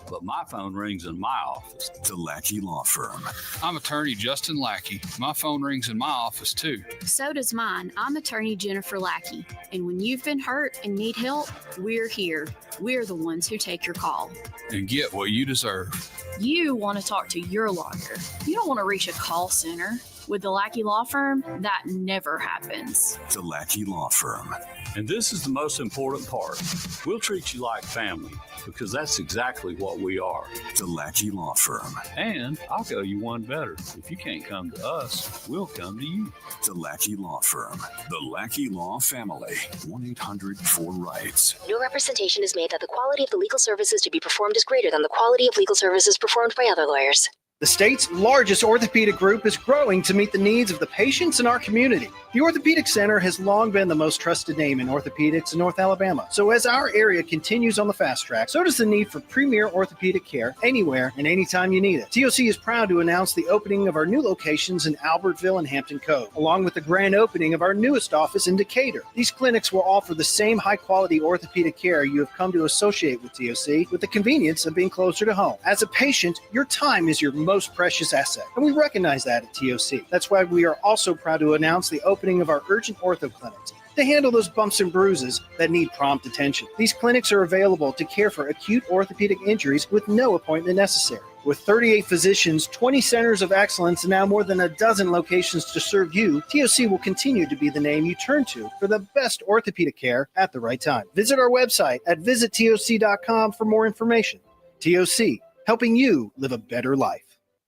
but my phone rings in my office. The Lackey Law Firm. I'm attorney Justin Lackey. My phone rings in my office too. So does mine. I'm attorney Jennifer Lackey. And when you've been hurt and need help, we're here. We're the ones who take your call. And get what you deserve. You want to talk to your lawyer. You don't want to reach a call center. With the Lackey Law Firm, that never happens. The Lackey Law Firm. And this is the most important part. We'll treat you like family because that's exactly what we are. The Lackey Law Firm. And I'll go you one better. If you can't come to us, we'll come to you. The Lackey Law Firm. The Lackey Law Family. 1-800-4-RIGHTS. No representation is made that the quality of the legal services to be performed is greater than the quality of legal services performed by other lawyers. The state's largest orthopedic group is growing to meet the needs of the patients in our community. The Orthopedic Center has long been the most trusted name in orthopedics in North Alabama. So as our area continues on the fast track, so does the need for premier orthopedic care anywhere and anytime you need it. TOC is proud to announce the opening of our new locations in Albertville and Hampton Cove, along with the grand opening of our newest office in Decatur. These clinics will offer the same high-quality orthopedic care you have come to associate with TOC, with the convenience of being closer to home. As a patient, your time is your most precious asset, and we recognize that at TOC. That's why we are also proud to announce the opening of our urgent ortho clinics to handle those bumps and bruises that need prompt attention. These clinics are available to care for acute orthopedic injuries with no appointment necessary. With 38 physicians, 20 centers of excellence, and now more than a dozen locations to serve you, TOC will continue to be the name you turn to for the best orthopedic care at the right time. Visit our website at visittoc.com for more information. TOC, helping you live a better life.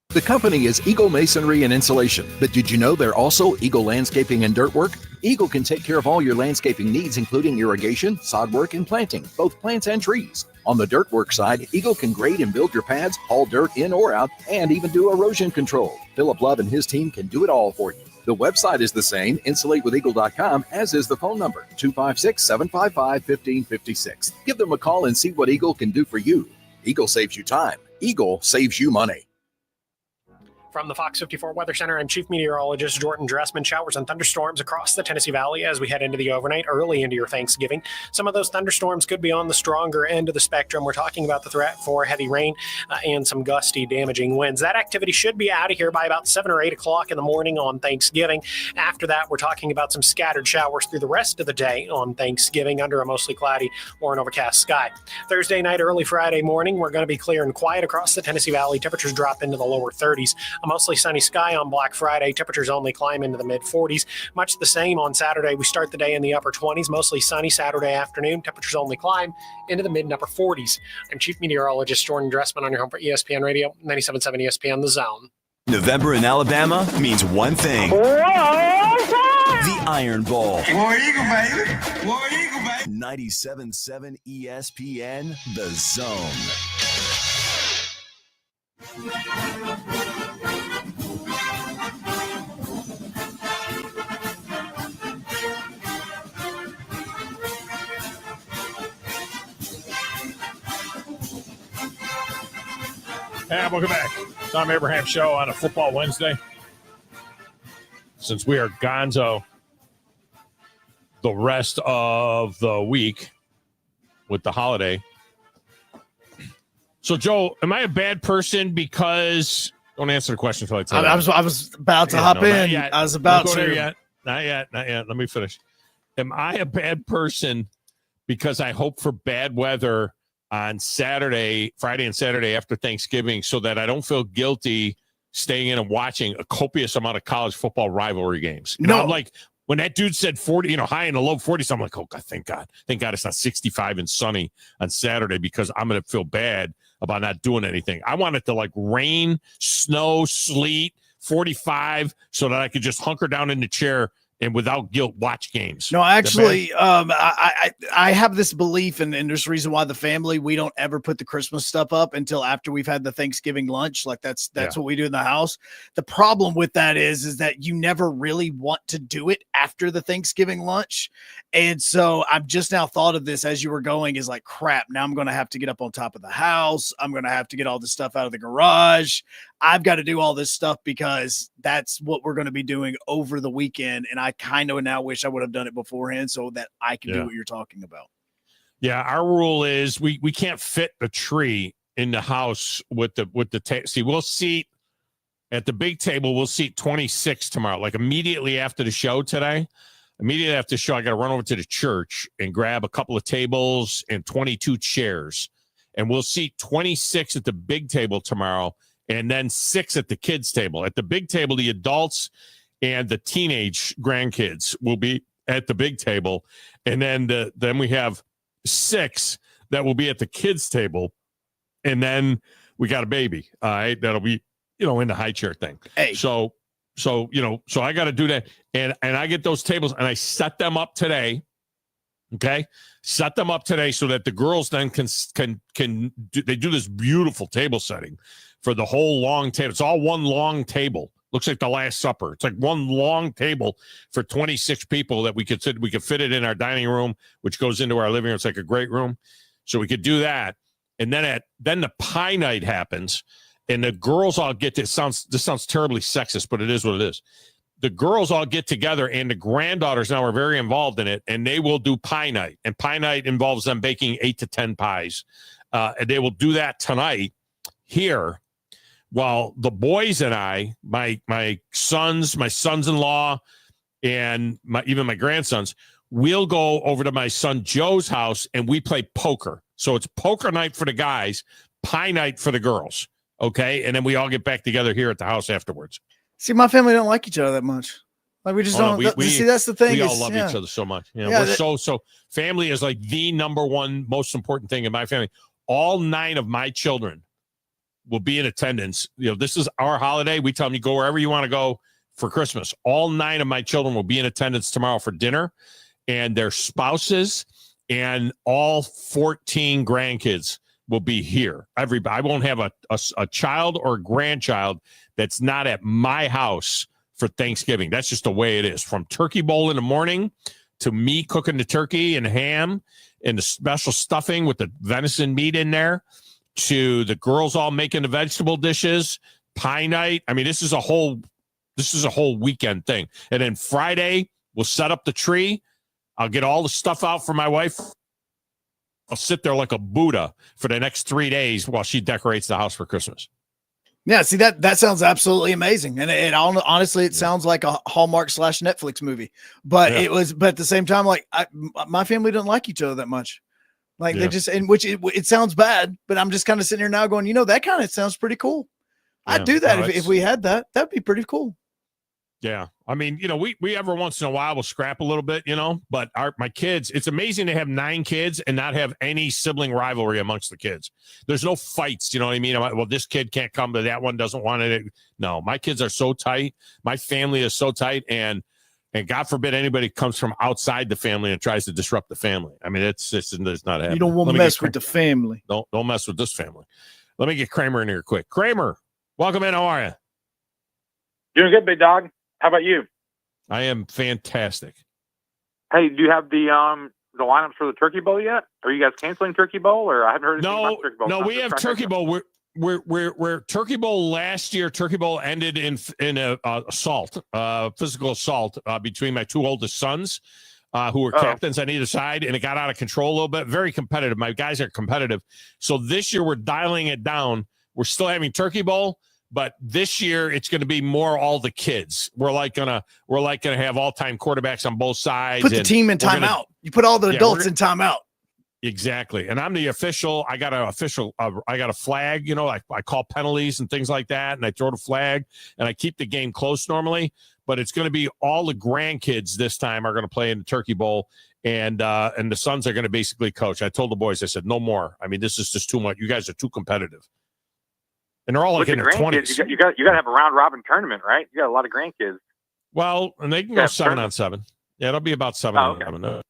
The company is Eagle Masonry and Insulation, but did you know they're also Eagle Landscaping and Dirt Work? Eagle can take care of all your landscaping needs, including irrigation, sod work, and planting, both plants and trees. On the dirt work side, Eagle can grade and build your pads, haul dirt in or out, and even do erosion control. Philip Love and his team can do it all for you. The website is the same, insulatewitheagle.com, as is the phone number, 256-755-1556. Give them a call and see what Eagle can do for you. Eagle saves you time. Eagle saves you money. From the Fox 54 Weather Center, I'm Chief Meteorologist Jordan Dressman. Showers and thunderstorms across the Tennessee Valley as we head into the overnight, early into your Thanksgiving. Some of those thunderstorms could be on the stronger end of the spectrum. We're talking about the threat for heavy rain and some gusty, damaging winds. That activity should be out of here by about 7 or 8 o'clock in the morning on Thanksgiving. After that, we're talking about some scattered showers through the rest of the day on Thanksgiving under a mostly cloudy or an overcast sky. Thursday night, early Friday morning, we're going to be clear and quiet across the Tennessee Valley. Temperatures drop into the lower 30s. A mostly sunny sky on Black Friday. Temperatures only climb into the mid-40s. Much the same on Saturday. We start the day in the upper 20s. Mostly sunny Saturday afternoon. Temperatures only climb into the mid and upper 40s. I'm Chief Meteorologist Jordan Dressman on your home for ESPN Radio, 97.7 ESPN The Zone. November in Alabama means one thing. The Iron Bowl. War Eagle, baby. War Eagle, baby. 97.7 ESPN The Zone. And welcome back. Thom Abraham Show on a Football Wednesday. Since we are gonzo the rest of the week with the holiday. So, Joe, am I a bad person because... Don't answer the question until I tell you. I was about to hop in. I was about to. There yet. Not yet. Let me finish. Am I a bad person because I hope for bad weather on Friday and Saturday after Thanksgiving so that I don't feel guilty staying in and watching a copious amount of college football rivalry games? I'm like, when that dude said 40, high in the low 40s, I'm like, oh, God, thank God. Thank God it's not 65 and sunny on Saturday because I'm going to feel bad about not doing anything. I want it to like rain, snow, sleet, 45 so that I could just hunker down in the chair and without guilt watch games. No, actually, I have this belief, and there's a reason why the family, we don't ever put the Christmas stuff up until after we've had the Thanksgiving lunch. Like that's what we do in the house. The problem with that is that you never really want to do it after the Thanksgiving lunch. And so I've just now thought of this as you were going is like, crap, now I'm going to have to get up on top of the house. I'm going to have to get all this stuff out of the garage. I've got to do all this stuff because that's what we're going to be doing over the weekend. And I kind of now wish I would have done it beforehand so that I can do what you're talking about. Yeah. Our rule is we can't fit a tree in the house with the see, we'll seat at the big table. We'll seat 26 tomorrow, like immediately after the show today. Immediately after the show, I got to run over to the church and grab a couple of tables and 22 chairs. And we'll seat 26 at the big table tomorrow and then 6 at the kids' table. At the big table, the adults and the teenage grandkids will be at the big table. And then we have 6 that will be at the kids' table. And then we got a baby. All right. That'll be, in the high chair thing. Hey. So I got to do that. And I get those tables and I set them up today. Okay. Set them up today so that the girls then they do this beautiful table setting for the whole long table. It's all one long table. Looks like the Last Supper. It's like one long table for 26 people that we could fit it in our dining room, which goes into our living room. It's like a great room. So we could do that. And then the pie night happens. And the girls all get this sounds terribly sexist, but it is what it is. The girls all get together and the granddaughters now are very involved in it, and they will do pie night. And pie night involves them baking 8 to 10 pies. And they will do that tonight here while the boys and I, my sons-in-law, and even my grandsons, we'll go over to my son Joe's house and we play poker. So it's poker night for the guys, pie night for the girls. Okay. And then we all get back together here at the house afterwards. See, my family don't like each other that much. Like we just don't. See, that's the thing. We all love each other so much. We're so family is like the number one most important thing in my family. All 9 of my children will be in attendance. This is our holiday. We tell them you go wherever you want to go for Christmas. All 9 of my children will be in attendance tomorrow for dinner, and their spouses and all 14 grandkids will be here. Everybody. I won't have a child or a grandchild that's not at my house for Thanksgiving. That's just the way it is. From turkey bowl in the morning to me cooking the turkey and ham and the special stuffing with the venison meat in there to the girls all making the vegetable dishes, pie night. I mean, this is a whole weekend thing. And then Friday, we'll set up the tree. I'll get all the stuff out for my wife. I'll sit there like a Buddha for the next 3 days while she decorates the house for Christmas. Yeah, see that sounds absolutely amazing, and honestly, it sounds like a Hallmark / Netflix movie. But but at the same time, like my family didn't like each other that much. Like they just, in which it sounds bad, but I'm just kind of sitting here now going, that kind of sounds pretty cool. Yeah. I'd do that if we had that. That'd be pretty cool. Yeah. I mean, we every once in a while will scrap a little bit, but my kids, it's amazing to have 9 kids and not have any sibling rivalry amongst the kids. There's no fights. You know what I mean? Well, this kid can't come, but that one doesn't want it. No, my kids are so tight. My family is so tight. And God forbid anybody comes from outside the family and tries to disrupt the family. I mean, it's not happening. You don't want to mess with the family. Don't mess with this family. Let me get Kramer in here quick. Kramer, welcome in. How are you? Doing good, big dog. How about you? I am fantastic. Hey, do you have the lineups for the Turkey Bowl yet? Are you guys canceling Turkey Bowl, or I haven't heard anything about Turkey Bowl? No, we have Turkey Bowl. We're Turkey Bowl last year. Turkey Bowl ended in a physical assault between my 2 oldest sons, who were captains on either side, and it got out of control a little bit. Very competitive. My guys are competitive. So this year we're dialing it down. We're still having Turkey Bowl. But this year it's going to be more all the kids. We're gonna have all-time quarterbacks on both sides. Put the team in timeout. You put all the adults in timeout. Exactly. And I'm the official. I got a flag. I call penalties and things like that, and I throw the flag, and I keep the game close normally. But it's going to be all the grandkids this time are going to play in the Turkey Bowl, and the sons are going to basically coach. I told the boys, I said, no more. I mean, this is just too much. You guys are too competitive. And they're all like in their 20s. You got to have a round robin tournament, right? You got a lot of grandkids. Well, and they can go 7-on-7. Yeah, it'll be about 7-on-7.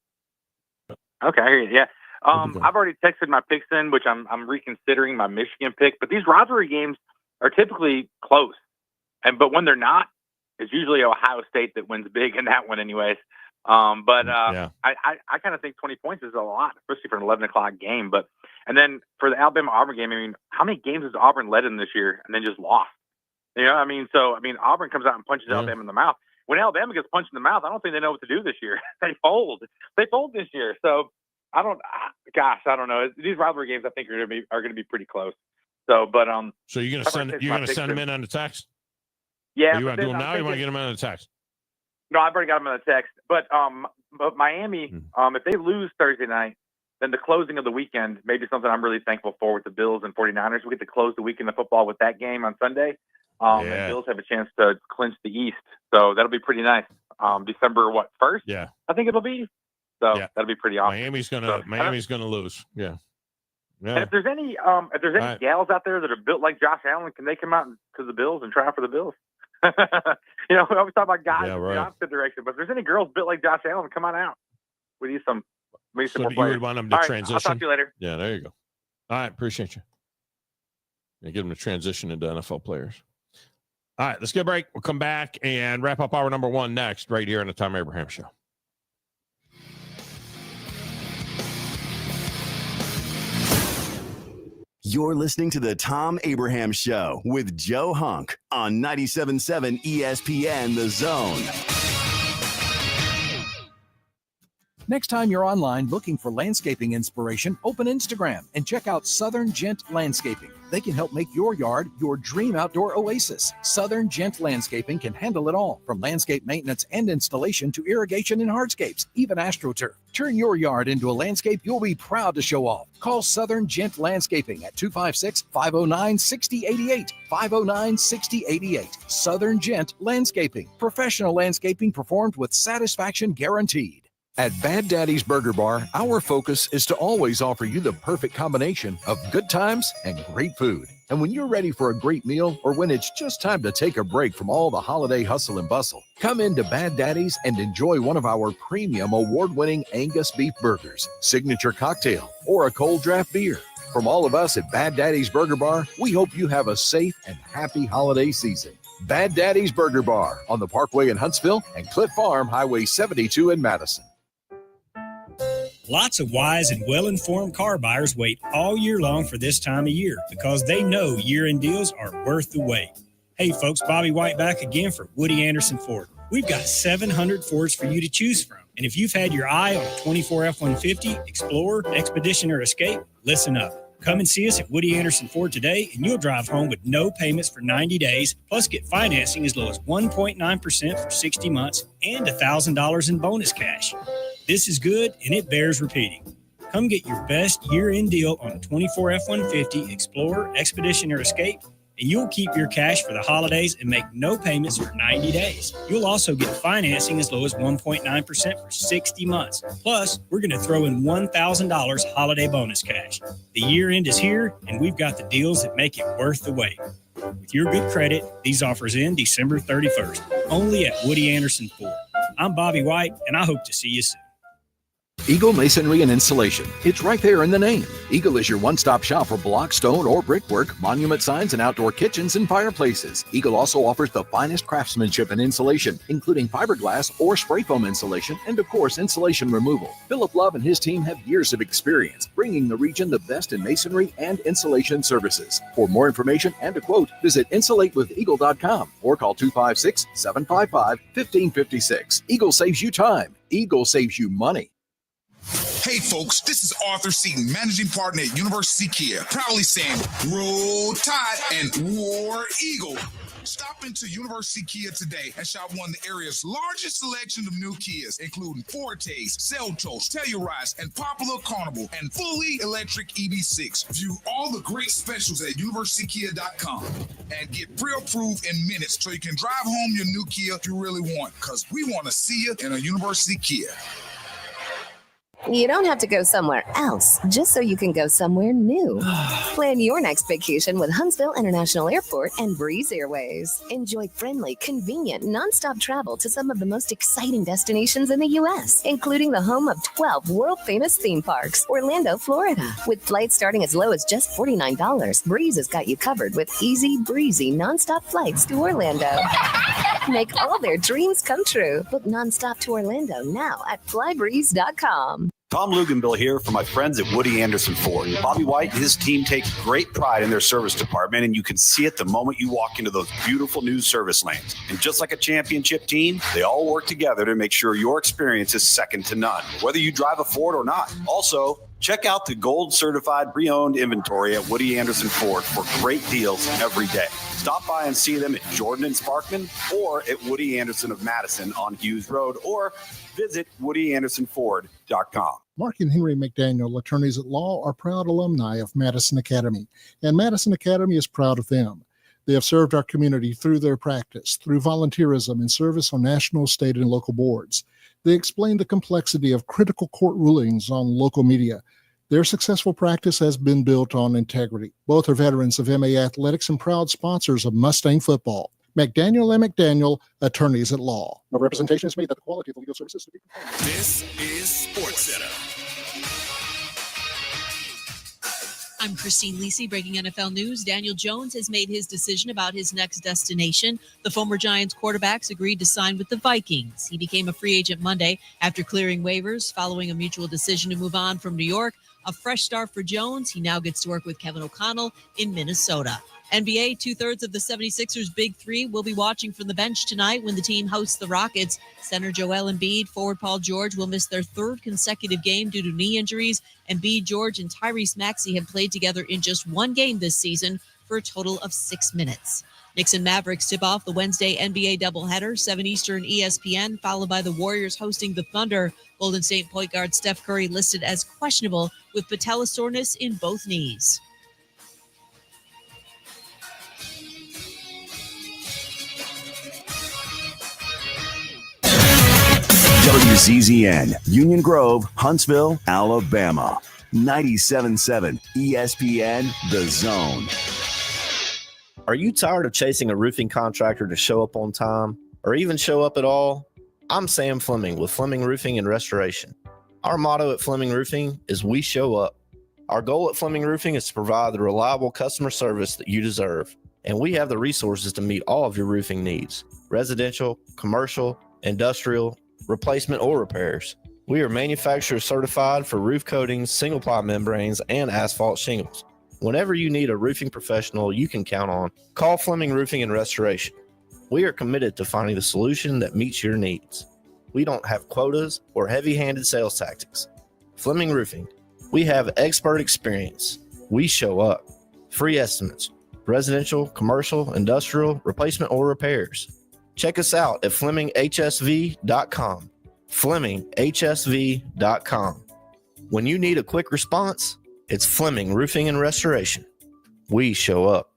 Okay, I hear you. Yeah. I've already texted my picks in, which I'm reconsidering my Michigan pick. But these rivalry games are typically close, but when they're not, it's usually Ohio State that wins big in that one, anyways. I kind of think 20 points is a lot, especially for an 11 o'clock game. And then for the Alabama-Auburn game, I mean, how many games has Auburn led in this year and then just lost? Auburn comes out and punches Alabama in the mouth. When Alabama gets punched in the mouth, I don't think they know what to do this year. They fold this year. So I don't know. These rivalry games, I think, are going to be pretty close. So you're going to send them in on the text? Yeah. You want to do them now? Or you want to get them in on the text? No, I've already got them in the text. But Miami, if they lose Thursday night, then the closing of the weekend may be something I'm really thankful for with the Bills and 49ers. We get to close the weekend of football with that game on Sunday. And Bills have a chance to clinch the East. So that'll be pretty nice. December 1st? Yeah. I think it'll be. So that'll be pretty awesome. Miami's gonna lose. Yeah. And if there's any gals out there that are built like Josh Allen, can they come out to the Bills and try out for the Bills? We always talk about guys in the opposite direction, but if there's any girls built like Josh Allen, come on out. We need some. So you would want them to transition? I'll talk to you later. Yeah, there you go. All right, appreciate you. Get them to transition into NFL players. All right, let's get a break. We'll come back and wrap up hour number 1 next, right here on the Thom Abraham Show. You're listening to the Thom Abraham Show with Joe Hunk on 97.7 ESPN The Zone. Next time you're online looking for landscaping inspiration, open Instagram and check out Southern Gent Landscaping. They can help make your yard your dream outdoor oasis. Southern Gent Landscaping can handle it all, from landscape maintenance and installation to irrigation and hardscapes, even AstroTurf. Turn your yard into a landscape you'll be proud to show off. Call Southern Gent Landscaping at 256-509-6088. 509-6088. Southern Gent Landscaping. Professional landscaping performed with satisfaction guaranteed. At Bad Daddy's Burger Bar, our focus is to always offer you the perfect combination of good times and great food. And when you're ready for a great meal, or when it's just time to take a break from all the holiday hustle and bustle, come into Bad Daddy's and enjoy one of our premium award-winning Angus beef burgers, signature cocktail, or a cold draft beer. From all of us at Bad Daddy's Burger Bar, we hope you have a safe and happy holiday season. Bad Daddy's Burger Bar on the Parkway in Huntsville and Cliff Farm, Highway 72 in Madison. Lots of wise and well-informed car buyers wait all year long for this time of year because they know year-end deals are worth the wait. Hey folks, Bobby White back again for Woody Anderson Ford. We've got 700 Fords for you to choose from. And if you've had your eye on a 24 F-150, Explorer, Expedition, or Escape, listen up. Come and see us at Woody Anderson Ford today, and you'll drive home with no payments for 90 days, plus get financing as low as 1.9% for 60 months and $1,000 in bonus cash. This is good, and it bears repeating. Come get your best year-end deal on a 24 F-150, Explorer, Expedition, or Escape, and you'll keep your cash for the holidays and make no payments for 90 days. You'll also get financing as low as 1.9% for 60 months. Plus, we're going to throw in $1,000 holiday bonus cash. The year end is here, and we've got the deals that make it worth the wait. With your good credit, these offers end December 31st, only at Woody Anderson Ford. I'm Bobby White, and I hope to see you soon. Eagle Masonry and Installation. It's right there in the name. Eagle is your one-stop shop for block, stone, or brickwork, monument signs, and outdoor kitchens and fireplaces. Eagle also offers the finest craftsmanship and insulation, including fiberglass or spray foam insulation, and of course, insulation removal. Philip Love and his team have years of experience bringing the region the best in masonry and insulation services. For more information and a quote, visit insulatewitheagle.com or call 256-755-1556. Eagle saves you time. Eagle saves you money. Hey folks, this is Arthur Seaton, managing partner at University Kia, proudly saying Roll Tide and War Eagle. Stop into University Kia today and shop one of the area's largest selection of new Kias, including Fortes, Seltos, Telluride, and Popular Carnival, and fully electric EV6. View all the great specials at universitykia.com and get pre-approved in minutes so you can drive home your new Kia you really want, because we want to see you in a University Kia. You don't have to go somewhere else just so you can go somewhere new. Plan your next vacation with Huntsville International Airport and Breeze Airways. Enjoy friendly, convenient, nonstop travel to some of the most exciting destinations in the U.S., including the home of 12 world-famous theme parks, Orlando, Florida. With flights starting as low as just $49, Breeze has got you covered with easy, breezy, nonstop flights to Orlando. Make all their dreams come true. Book nonstop to Orlando now at flybreeze.com. Thom Luginbill here for my friends at Woody Anderson Ford. Bobby White and his team take great pride in their service department, and you can see it the moment you walk into those beautiful new service lanes. And just like a championship team, they all work together to make sure your experience is second to none, whether you drive a Ford or not. Also, check out the gold certified pre-owned inventory at Woody Anderson Ford for great deals every day. Stop by and see them at Jordan and Sparkman or at Woody Anderson of Madison on Hughes Road, or visit WoodyAndersonFord.com. Mark and Henry McDaniel, attorneys at law, are proud alumni of Madison Academy, and Madison Academy is proud of them. They have served our community through their practice, through volunteerism and service on national, state, and local boards. They explain the complexity of critical court rulings on local media. Their successful practice has been built on integrity. Both are veterans of MA Athletics and proud sponsors of Mustang football. McDaniel and McDaniel, attorneys at law. No representation is made that the quality of the legal services to be performed. This is SportsCenter. I'm Christine Lisi, breaking NFL news. Daniel Jones has made his decision about his next destination. The former Giants quarterbacks agreed to sign with the Vikings. He became a free agent Monday after clearing waivers following a mutual decision to move on from New York. A fresh start for Jones. He now gets to work with Kevin O'Connell in Minnesota. NBA, 2/3 of the 76ers' big three will be watching from the bench tonight when the team hosts the Rockets. Center Joel Embiid, forward Paul George will miss their third consecutive game due to knee injuries. Embiid, George, and Tyrese Maxey have played together in just one game this season for a total of 6 minutes. Knicks and Mavericks tip off the Wednesday NBA doubleheader, 7 Eastern ESPN, followed by the Warriors hosting the Thunder. Golden State point guard Steph Curry listed as questionable with patella soreness in both knees. WZZN, Union Grove, Huntsville, Alabama. 97.7 ESPN, The Zone. Are you tired of chasing a roofing contractor to show up on time or even show up at all? I'm Sam Fleming with Fleming Roofing and Restoration. Our motto at Fleming Roofing is we show up. Our goal at Fleming Roofing is to provide the reliable customer service that you deserve, and we have the resources to meet all of your roofing needs, residential, commercial, industrial, replacement, or repairs. We are manufacturer certified for roof coatings, single ply membranes, and asphalt shingles. Whenever you need a roofing professional you can count on, call Fleming Roofing and Restoration. We are committed to finding the solution that meets your needs. We don't have quotas or heavy-handed sales tactics. Fleming Roofing, we have expert experience. We show up. Free estimates, residential, commercial, industrial, replacement, or repairs. Check us out at FlemingHSV.com. FlemingHSV.com. When you need a quick response, it's Fleming Roofing and Restoration. We show up.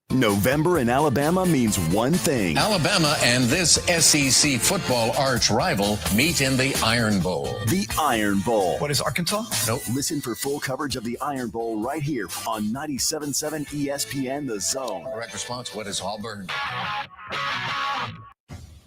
November in Alabama means one thing. Alabama and this SEC football arch rival meet in the Iron Bowl. The Iron Bowl. What is Arkansas? Nope. Listen for full coverage of the Iron Bowl right here on 97.7 ESPN The Zone. Correct response. What is Auburn?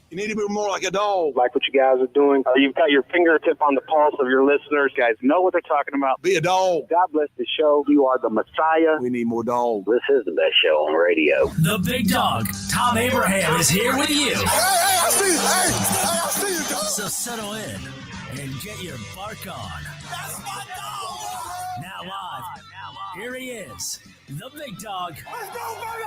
You need to be more like a dog. Like what you guys are doing. You've got your fingertip on the pulse of your listeners. You guys know what they're talking about. Be a dog. God bless the show. You are the Messiah. We need more dogs. This is the best show on radio. The big dog, Thom Abraham, is here with you. Hey, I see you. Hey, I see you, dog. So settle in and get your bark on. That's my dog. Now live, here he is, the big dog, Let's go, baby.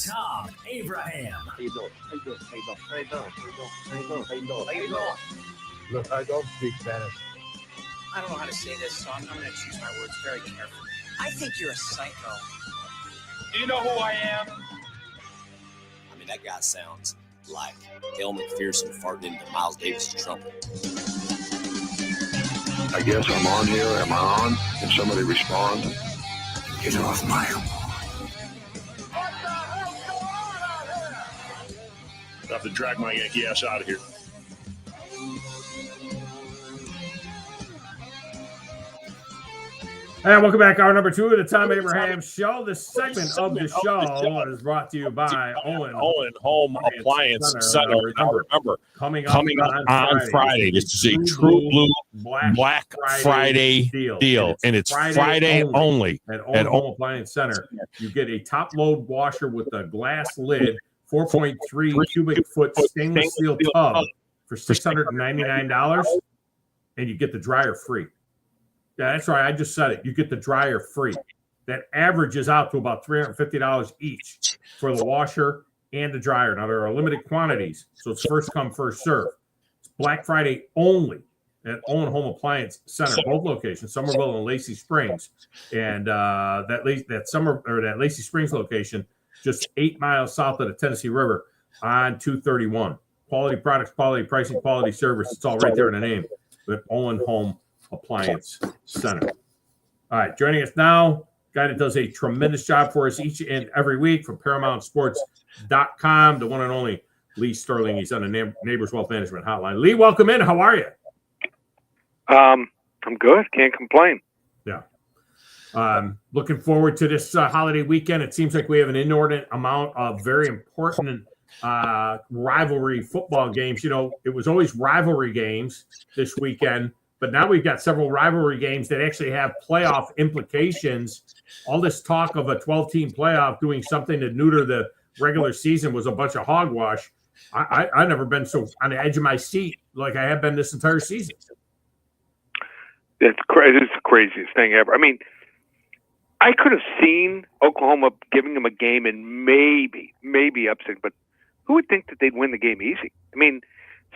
Thom Abraham. How you doing? How you doing? How you doing? How you doing? How you doing? How you doing? How you doing? How you doing? Look, I don't speak Spanish. I don't know how to say this, so I'm going to choose my words very carefully. I think you're a psycho. Do you know who I am? I mean, that guy sounds like Dale McPherson farting into Miles Davis' trumpet. I guess I'm on here. Am I on? Can somebody respond? Get off my lawn. I have to drag my Yankee ass out of here. And welcome back. Hour number 2 of the Thom Abraham Show. This segment of the show is brought to you by Owen Home Appliance Center. Now remember, coming up on Friday. This is a true blue Black Friday deal. And it's Friday only. At Owen Home Appliance Center, you get a top load washer with a glass lid, 4.3 cubic foot stainless steel tub for $699, and you get the dryer free. Yeah, that's right. I just said it. You get the dryer free. That averages out to about $350 each for the washer and the dryer. Now, there are limited quantities, so it's first come, first serve. It's Black Friday only at Owen Home Appliance Center, both locations, Somerville and Lacey Springs. And that Lacey Springs location, just 8 miles south of the Tennessee River on 231. Quality products, quality pricing, quality service. It's all right there in the name. But Owen Home Appliance Center. All right, joining us now, guy that does a tremendous job for us each and every week from ParamountSports.com, the one and only Lee Sterling. He's on the Neighbors Wealth Management Hotline. Lee, welcome in. How are you? I'm good. Can't complain. Yeah. Looking forward to this holiday weekend. It seems like we have an inordinate amount of very important rivalry football games. You know, it was always rivalry games this weekend, but now we've got several rivalry games that actually have playoff implications. All this talk of a 12-team playoff doing something to neuter the regular season was a bunch of hogwash. I've never been so on the edge of my seat like I have been this entire season. It's the craziest thing ever. I mean, I could have seen Oklahoma giving them a game and maybe upset, but who would think that they'd win the game easy? I mean,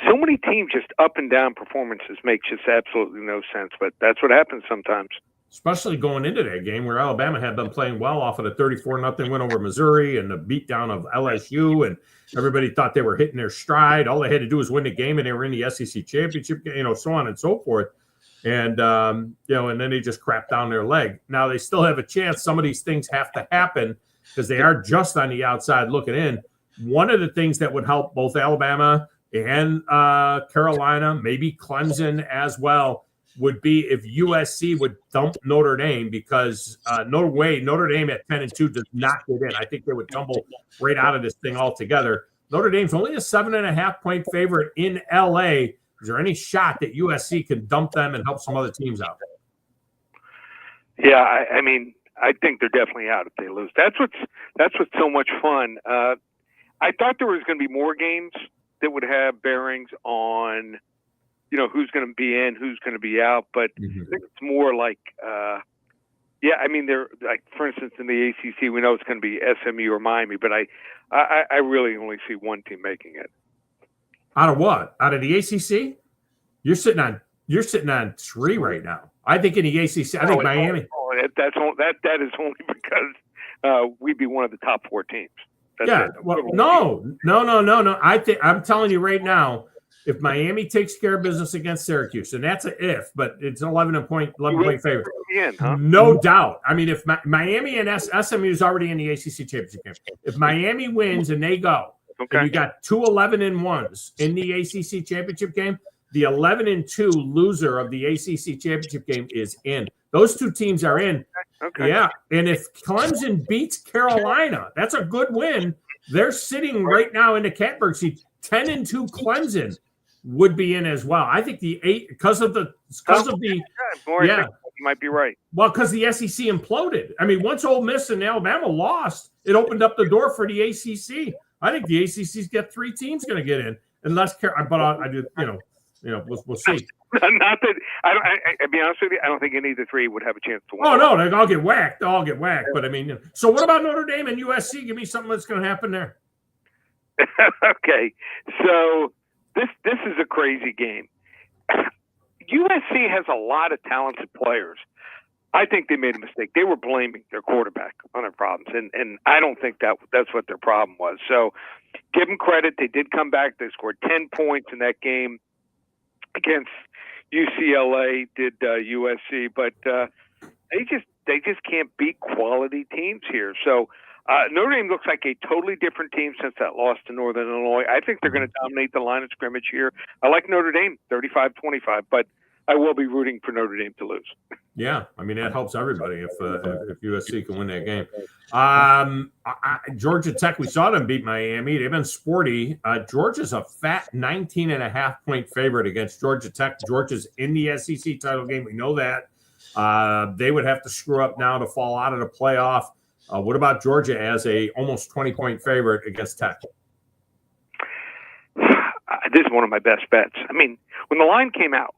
so many teams just up and down performances make just absolutely no sense, but that's what happens sometimes. Especially going into that game where Alabama had been playing well off of the 34-0 win over Missouri and the beatdown of LSU, and everybody thought they were hitting their stride. All they had to do was win the game, and they were in the SEC championship, so on and so forth. And, and then they just crap down their leg. Now they still have a chance. Some of these things have to happen because they are just on the outside looking in. One of the things that would help both Alabama and Carolina, maybe Clemson as well, would be if USC would dump Notre Dame, because Notre Dame at 10-2 does not get in. I think they would tumble right out of this thing altogether. Notre Dame's only a 7.5-point favorite in LA. Is there any shot that USC can dump them and help some other teams out? Yeah, I mean, I think they're definitely out if they lose. That's what's so much fun. I thought there was going to be more games that would have bearings on who's going to be in, who's going to be out. But I think it's more like, I mean, they're like, for instance, in the ACC, we know it's going to be SMU or Miami, but I really only see one team making it. Out of what? Out of the ACC? You're sitting on 3 right now. I think in the ACC, I think Miami. That is only because we'd be one of the top 4 teams. That's it. Well, no. I'm telling you right now, if Miami takes care of business against Syracuse, and that's an if, but it's an 11 point favorite. No doubt. I mean, if Miami and SMU is already in the ACC championship game, if Miami wins and they go, and you got 2 11-1s in the ACC championship game, the 11-2 loser of the ACC championship game is in. Those 2 teams are in. Okay. Yeah. And if Clemson beats Carolina, that's a good win. They're sitting right now in the catbird seat. 10-2 Clemson would be in as well. I think the 8 because of the you might be right. Well, because the SEC imploded. I mean, once Ole Miss and Alabama lost, it opened up the door for the ACC. I think the ACC's got 3 teams going to get in, unless but I do, we'll see. Not that I'll be honest with you, I don't think any of the 3 would have a chance to win. Oh no, they all get whacked. But I mean, so what about Notre Dame and USC? Give me something that's going to happen there. Okay, so this is a crazy game. USC has a lot of talented players. I think they made a mistake. They were blaming their quarterback on their problems, and I don't think that's what their problem was. So give them credit. They did come back. They scored 10 points in that game against UCLA, did USC, but they just can't beat quality teams here. So Notre Dame looks like a totally different team since that loss to Northern Illinois. I think they're going to dominate the line of scrimmage here. I like Notre Dame 35-25, but I will be rooting for Notre Dame to lose. Yeah, I mean, that helps everybody if USC can win that game. Georgia Tech, we saw them beat Miami. They've been sporty. Georgia's a fat 19.5-point favorite against Georgia Tech. Georgia's in the SEC title game. We know that. They would have to screw up now to fall out of the playoff. What about Georgia as a almost 20-point favorite against Tech? This is one of my best bets. I mean, when the line came out,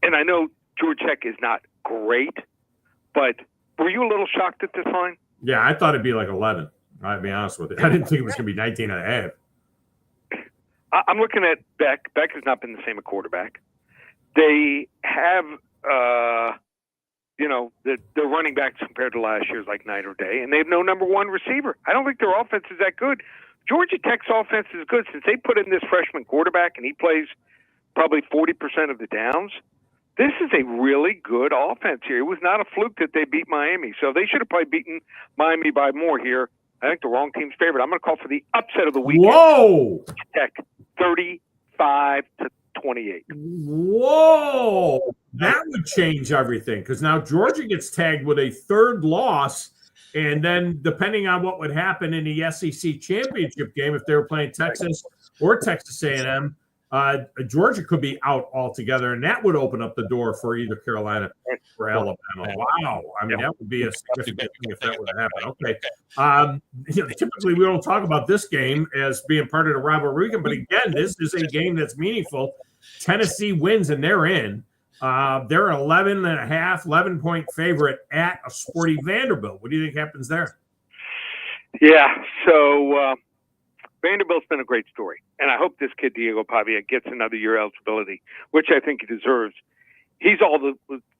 and I know Georgia Tech is not great, but were you a little shocked at this line? Yeah, I thought it'd be like 11. I'll be honest with you. I didn't think it was going to be 19.5. I'm looking at Beck. Beck has not been the same at quarterback. They have, their running backs compared to last year's like night or day, and they have no number 1 receiver. I don't think their offense is that good. Georgia Tech's offense is good since they put in this freshman quarterback, and he plays probably 40% of the downs. This is a really good offense here. It was not a fluke that they beat Miami. So they should have probably beaten Miami by more here. I think the wrong team's favorite. I'm going to call for the upset of the weekend. Whoa! Tech, 35-28. Whoa! That would change everything because now Georgia gets tagged with a 3rd loss. And then depending on what would happen in the SEC championship game, if they were playing Texas or Texas A&M, Georgia could be out altogether, and that would open up the door for either Carolina or Alabama. Wow. I mean, that would be a significant thing if that were to happen. Okay. Typically, we don't talk about this game as being part of the rivalry weekend, but again, this is a game that's meaningful. Tennessee wins, and they're in. They're 11-point favorite at a sporty Vanderbilt. What do you think happens there? Yeah, so Vanderbilt's been a great story, and I hope this kid, Diego Pavia, gets another year eligibility, which I think he deserves. He's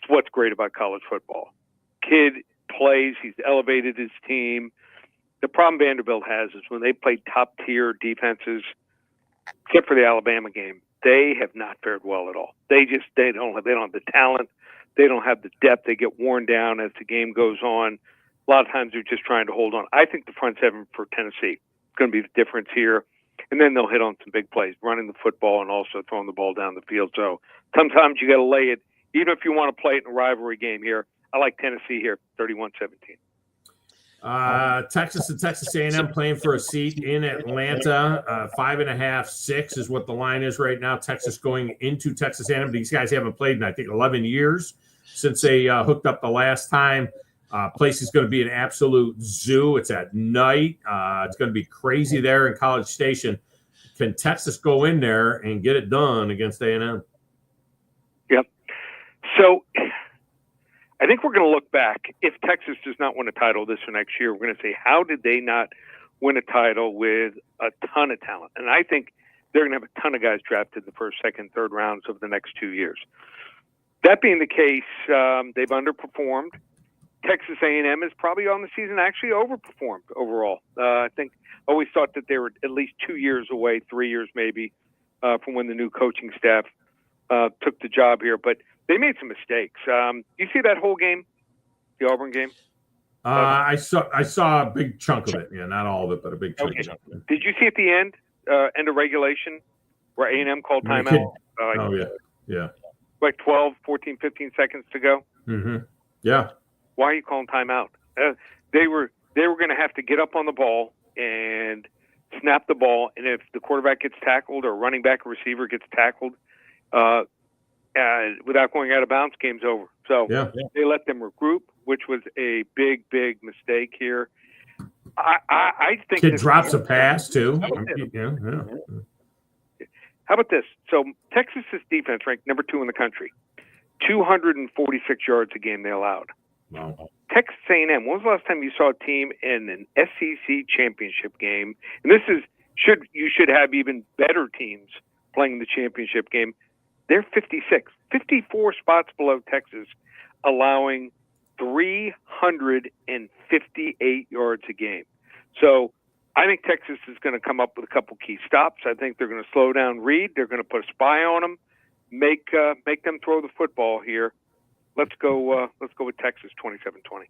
what's great about college football. Kid plays, he's elevated his team. The problem Vanderbilt has is when they play top-tier defenses, except for the Alabama game, they have not fared well at all. They don't have the talent. They don't have the depth. They get worn down as the game goes on. A lot of times they're just trying to hold on. I think the front seven for Tennessee is going to be the difference here. And then they'll hit on some big plays, running the football and also throwing the ball down the field. So sometimes you got to lay it, even if you want to play it in a rivalry game here. I like Tennessee here, 31-17. Texas and Texas A&M playing for a seat in Atlanta. 5.5, 6 is what the line is right now. Texas going into Texas A&M. These guys haven't played in, I think, 11 years since they hooked up the last time. Place is going to be an absolute zoo. It's at night. It's going to be crazy there in College Station. Can Texas go in there and get it done against A&M? So I think we're going to look back. If Texas does not win a title this or next year, we're going to say, how did they not win a title with a ton of talent? And I think they're going to have a ton of guys drafted in the first, second, third rounds over the next 2 years. That being the case, they've underperformed. Texas A&M is probably on the season actually overperformed overall. I think always thought that they were at least 2 years away, 3 years maybe, from when the new coaching staff took the job here. But they made some mistakes. You see that whole game, the Auburn game? I saw a big chunk of it. Yeah, not all of it, but a big chunk of it. Did you see at the end of regulation, where A&M called timeout? Yeah. Like 12, 14, 15 seconds to go. Mm-hmm. Yeah. Why are you calling timeout? They were going to have to get up on the ball and snap the ball, and if the quarterback gets tackled or running back or receiver gets tackled without going out of bounds, game's over. So they let them regroup, which was a big, big mistake here. I think kid drops a pass too. How about this? So Texas's defense ranked number 2 in the country. 246 yards a game they allowed. Wow. Texas A&M, when was the last time you saw a team in an SEC championship game? And this is you should have even better teams playing the championship game. They're 54 spots below Texas, allowing 358 yards a game. So I think Texas is going to come up with a couple key stops. I think they're going to slow down Reed. They're going to put a spy on them, make them throw the football here. Let's go with Texas 27-20.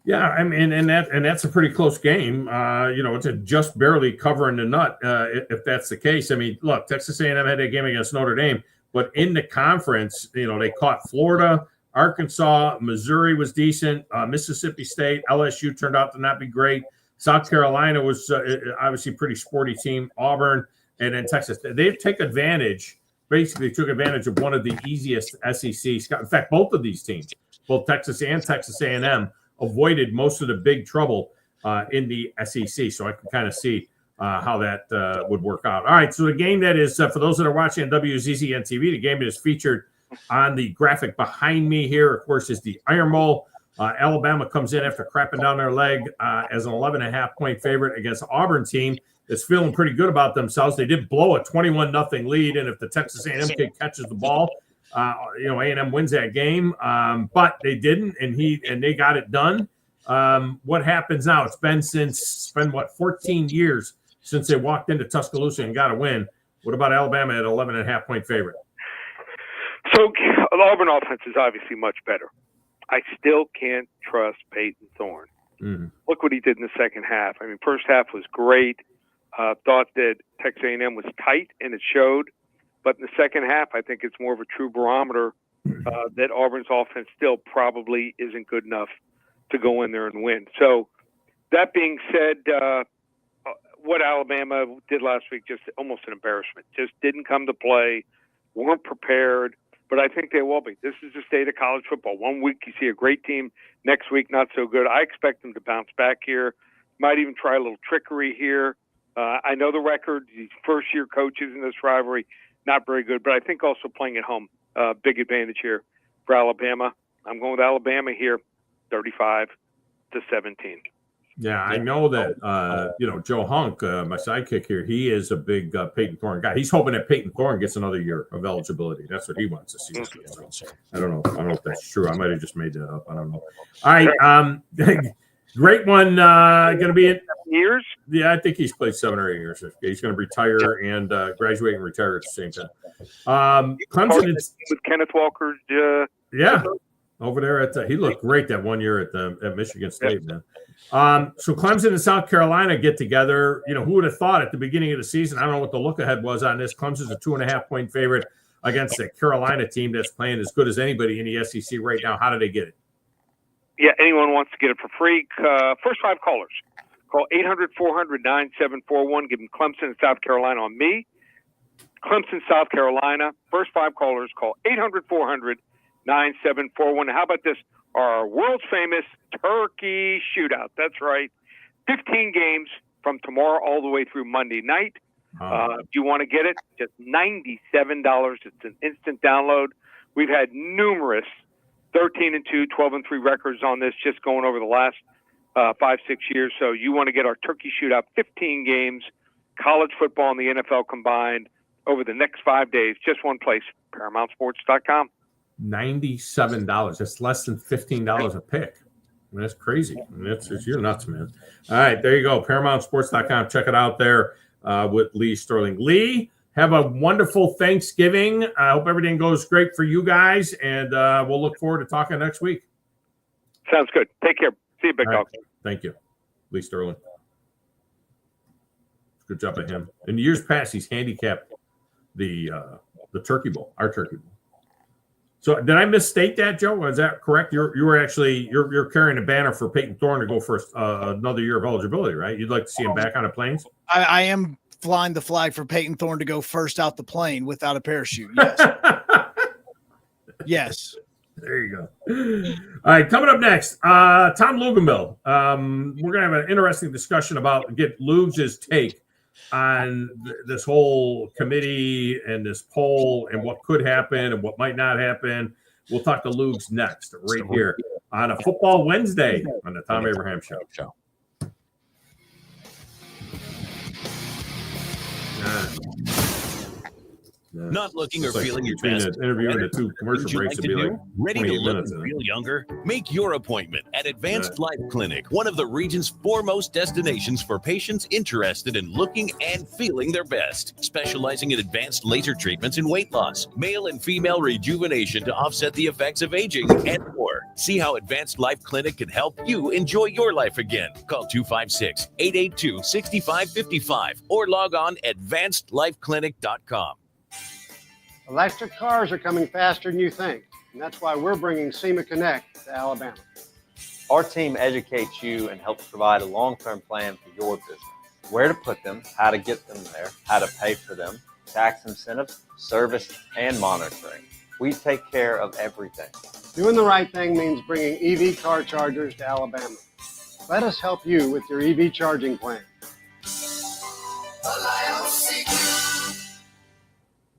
Yeah, I mean, and that's a pretty close game. It's just barely covering the nut. If that's the case, I mean, look, Texas A&M had a game against Notre Dame, but in the conference, they caught Florida, Arkansas, Missouri was decent, Mississippi State, LSU turned out to not be great. South Carolina was obviously a pretty sporty team, Auburn, and then Texas. They took advantage of one of the easiest SECs. In fact, both of these teams, both Texas and Texas A&M, avoided most of the big trouble in the SEC. So I can kind of see how that would work out. All right, so the game that is, for those that are watching on WZZN TV, the game that is featured on the graphic behind me here, of course, is the Iron Bowl. Alabama comes in after crapping down their leg as an 11.5-point favorite against Auburn team that's feeling pretty good about themselves. They did blow a 21-0 lead, and if the Texas A&M kid catches the ball, A&M wins that game. But they didn't, and they got it done. What happens now? It's been 14 years since they walked into Tuscaloosa and got a win. What about Alabama at 11.5-point favorite? So the Auburn offense is obviously much better. I still can't trust Peyton Thorne. Mm-hmm. Look what he did in the second half. I mean, first half was great. Thought that Texas A&M was tight, and it showed. But in the second half, I think it's more of a true barometer that Auburn's offense still probably isn't good enough to go in there and win. So that being said, what Alabama did last week, just almost an embarrassment. Just didn't come to play, weren't prepared. But I think they will be. This is the state of college football. 1 week you see a great team, next week not so good. I expect them to bounce back here. Might even try a little trickery here. I know the record. These first-year coaches in this rivalry, not very good. But I think also playing at home, big advantage here for Alabama. I'm going with Alabama here, 35-17. Yeah, I know that, Joe Hunk, my sidekick here, he is a big Peyton Thorne guy. He's hoping that Peyton Thorne gets another year of eligibility. That's what he wants to see. So, I don't know if that's true. I might have just made that up. I don't know. All right. Great one. Going to be in years? Yeah, I think he's played 7 or 8 years. He's going to retire and graduate and retire at the same time. Clemson with Kenneth Walker. Yeah. Over there he looked great that 1 year at Michigan State, man. So Clemson and South Carolina get together. Who would have thought at the beginning of the season? I don't know what the look ahead was on this. Clemson's a 2.5-point favorite against a Carolina team that's playing as good as anybody in the SEC right now. How do they get it? Yeah, anyone wants to get it for free. First 5 callers. Call 800-400-9741. Give them Clemson and South Carolina on me. Clemson, South Carolina. First 5 callers. Call 800-400-9741. How about this? Our world's famous turkey shootout. That's right. 15 games from tomorrow all the way through Monday night. If you want to get it, just $97. It's an instant download. We've had numerous 13-2, 12-3 records on this just going over the last 5-6 years. So you want to get our turkey shootout, 15 games, college football and the NFL combined over the next 5 days, just one place, ParamountSports.com. $97. That's less than $15 a pick. I mean, that's crazy. I mean, you're nuts, man. All right, there you go. ParamountSports.com. Check it out there with Lee Sterling. Lee, have a wonderful Thanksgiving. I hope everything goes great for you guys, and we'll look forward to talking next week. Sounds good. Take care. See you, big dog. Thank you, Lee Sterling. Good job of him. In years past, he's handicapped the Turkey Bowl, our Turkey Bowl. So did I misstate that, Joe? Is that correct? You're carrying a banner for Peyton Thorne to go for another year of eligibility, right? You'd like to see him back on the planes? I am flying the flag for Peyton Thorne to go first out the plane without a parachute. Yes. Yes. There you go. All right, coming up next, Thom Luginbill. We're going to have an interesting discussion about get Luge's take on this whole committee and this poll and what could happen and what might not happen. We'll talk to Luge next, right here on a Football Wednesday on the Thom Abraham Show. Not looking or feeling your best. Interviewing the two commercial breaks would be like ready to 28 look minutes. and feel younger? Make your appointment at Advanced Life Clinic, one of the region's foremost destinations for patients interested in looking and feeling their best. Specializing in advanced laser treatments and weight loss, male and female rejuvenation to offset the effects of aging, and more. See how Advanced Life Clinic can help you enjoy your life again. Call 256-882-6555 or log on advancedlifeclinic.com. Electric cars are coming faster than you think, and that's why we're bringing SEMA Connect to Alabama. Our team educates you and helps provide a long-term plan for your business. Where to put them, how to get them there, how to pay for them, tax incentives, service, and monitoring. We take care of everything. Doing the right thing means bringing EV car chargers to Alabama. Let us help you with your EV charging plan.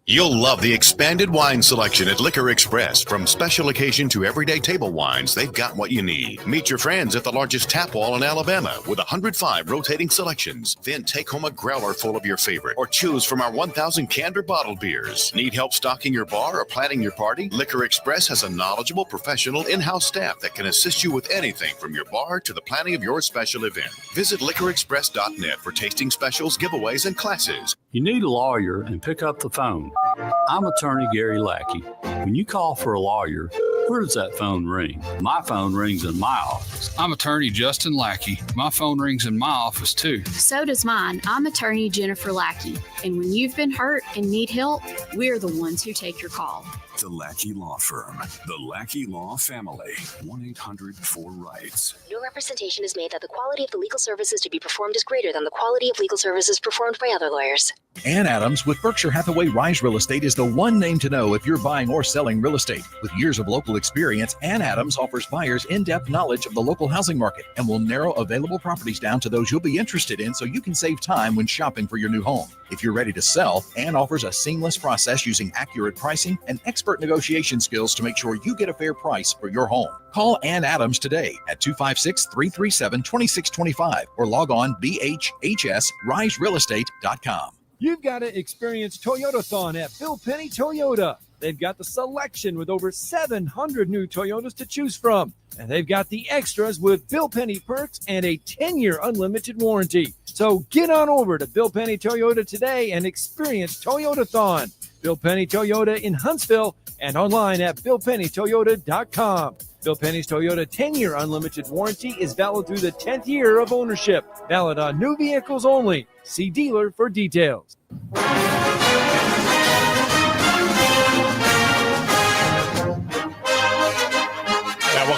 You'll love the expanded wine selection at Liquor Express. From special occasion to everyday table wines, they've got what you need. Meet your friends at the largest tap wall in Alabama with 105 rotating selections. Then take home a growler full of your favorite or choose from our 1,000 canned or bottled beers. Need help stocking your bar or planning your party? Liquor Express has a knowledgeable, professional in-house staff that can assist you with anything from your bar to the planning of your special event. Visit liquorexpress.net for tasting specials, giveaways, and classes. You need a lawyer and pick up the phone. I'm attorney Gary Lackey. When you call for a lawyer, where does that phone ring? My phone rings in my office. I'm attorney Justin Lackey. My phone rings in my office too. So does mine. I'm attorney Jennifer Lackey. And when you've been hurt and need help, we're the ones who take your call. The Lackey Law Firm. The Lackey Law Family. 1-800-4-RIGHTS. No representation is made that the quality of the legal services to be performed is greater than the quality of legal services performed by other lawyers. Ann Adams with Berkshire Hathaway Rise Real Estate is the one name to know if you're buying or selling real estate. With years of local experience, Ann Adams offers buyers in-depth knowledge of the local housing market and will narrow available properties down to those you'll be interested in so you can save time when shopping for your new home. If you're ready to sell, Ann offers a seamless process using accurate pricing and expert negotiation skills to make sure you get a fair price for your home. Call Ann Adams today at 256-337-2625 or log on bhhsriserealestate.com. You've got to experience Toyotathon at Bill Penny Toyota. They've got the selection with over 700 new Toyotas to choose from. And they've got the extras with Bill Penny perks and a 10-year unlimited warranty. So get on over to Bill Penny Toyota today and experience Toyotathon. Bill Penny Toyota in Huntsville and online at BillPennyToyota.com. Bill Penny's Toyota 10-year unlimited warranty is valid through the 10th year of ownership. Valid on new vehicles only. See dealer for details.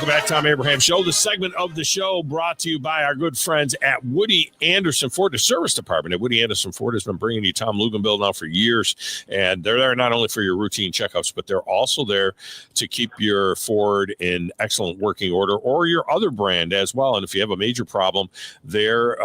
Welcome back, Tom Abraham Show. The segment of the show brought to you by our good friends at Woody Anderson Ford. The service department at Woody Anderson Ford has been bringing you Thom Luginbill now for years, and they're there not only for your routine checkups, but they're also there to keep your Ford in excellent working order, or your other brand as well. And if you have a major problem, their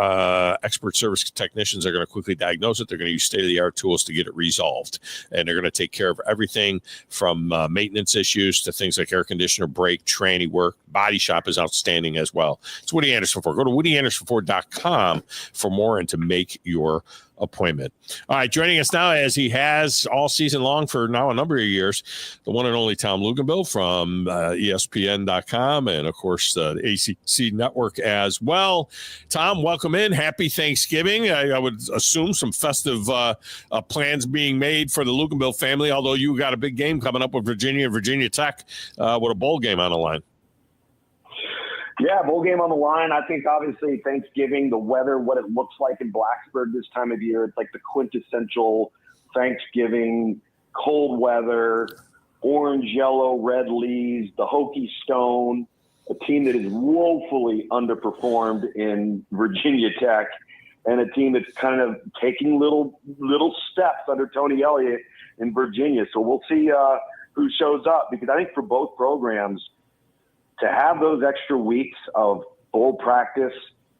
expert service technicians are going to quickly diagnose it. They're going to use state-of-the-art tools to get it resolved, and they're going to take care of everything from maintenance issues to things like air conditioner, brake, tranny work. Body shop is outstanding as well. It's Woody Anderson Ford. Go to WoodyAndersonFord.com for more and to make your appointment. All right, joining us now, as he has all season long for now a number of years, the one and only Thom Luginbill from ESPN.com and, of course, the ACC Network as well. Thom, welcome in. Happy Thanksgiving. I would assume some festive plans being made for the Luginbill family, although you got a big game coming up with Virginia and Virginia Tech with a bowl game on the line. Yeah, bowl game on the line. I think obviously Thanksgiving, the weather, what it looks like in Blacksburg this time of year, it's like the quintessential Thanksgiving, cold weather, orange, yellow, red leaves, the Hokie Stone, a team that is woefully underperformed in Virginia Tech, and a team that's kind of taking little steps under Tony Elliott in Virginia. So we'll see who shows up, because I think for both programs, to have those extra weeks of bowl practice,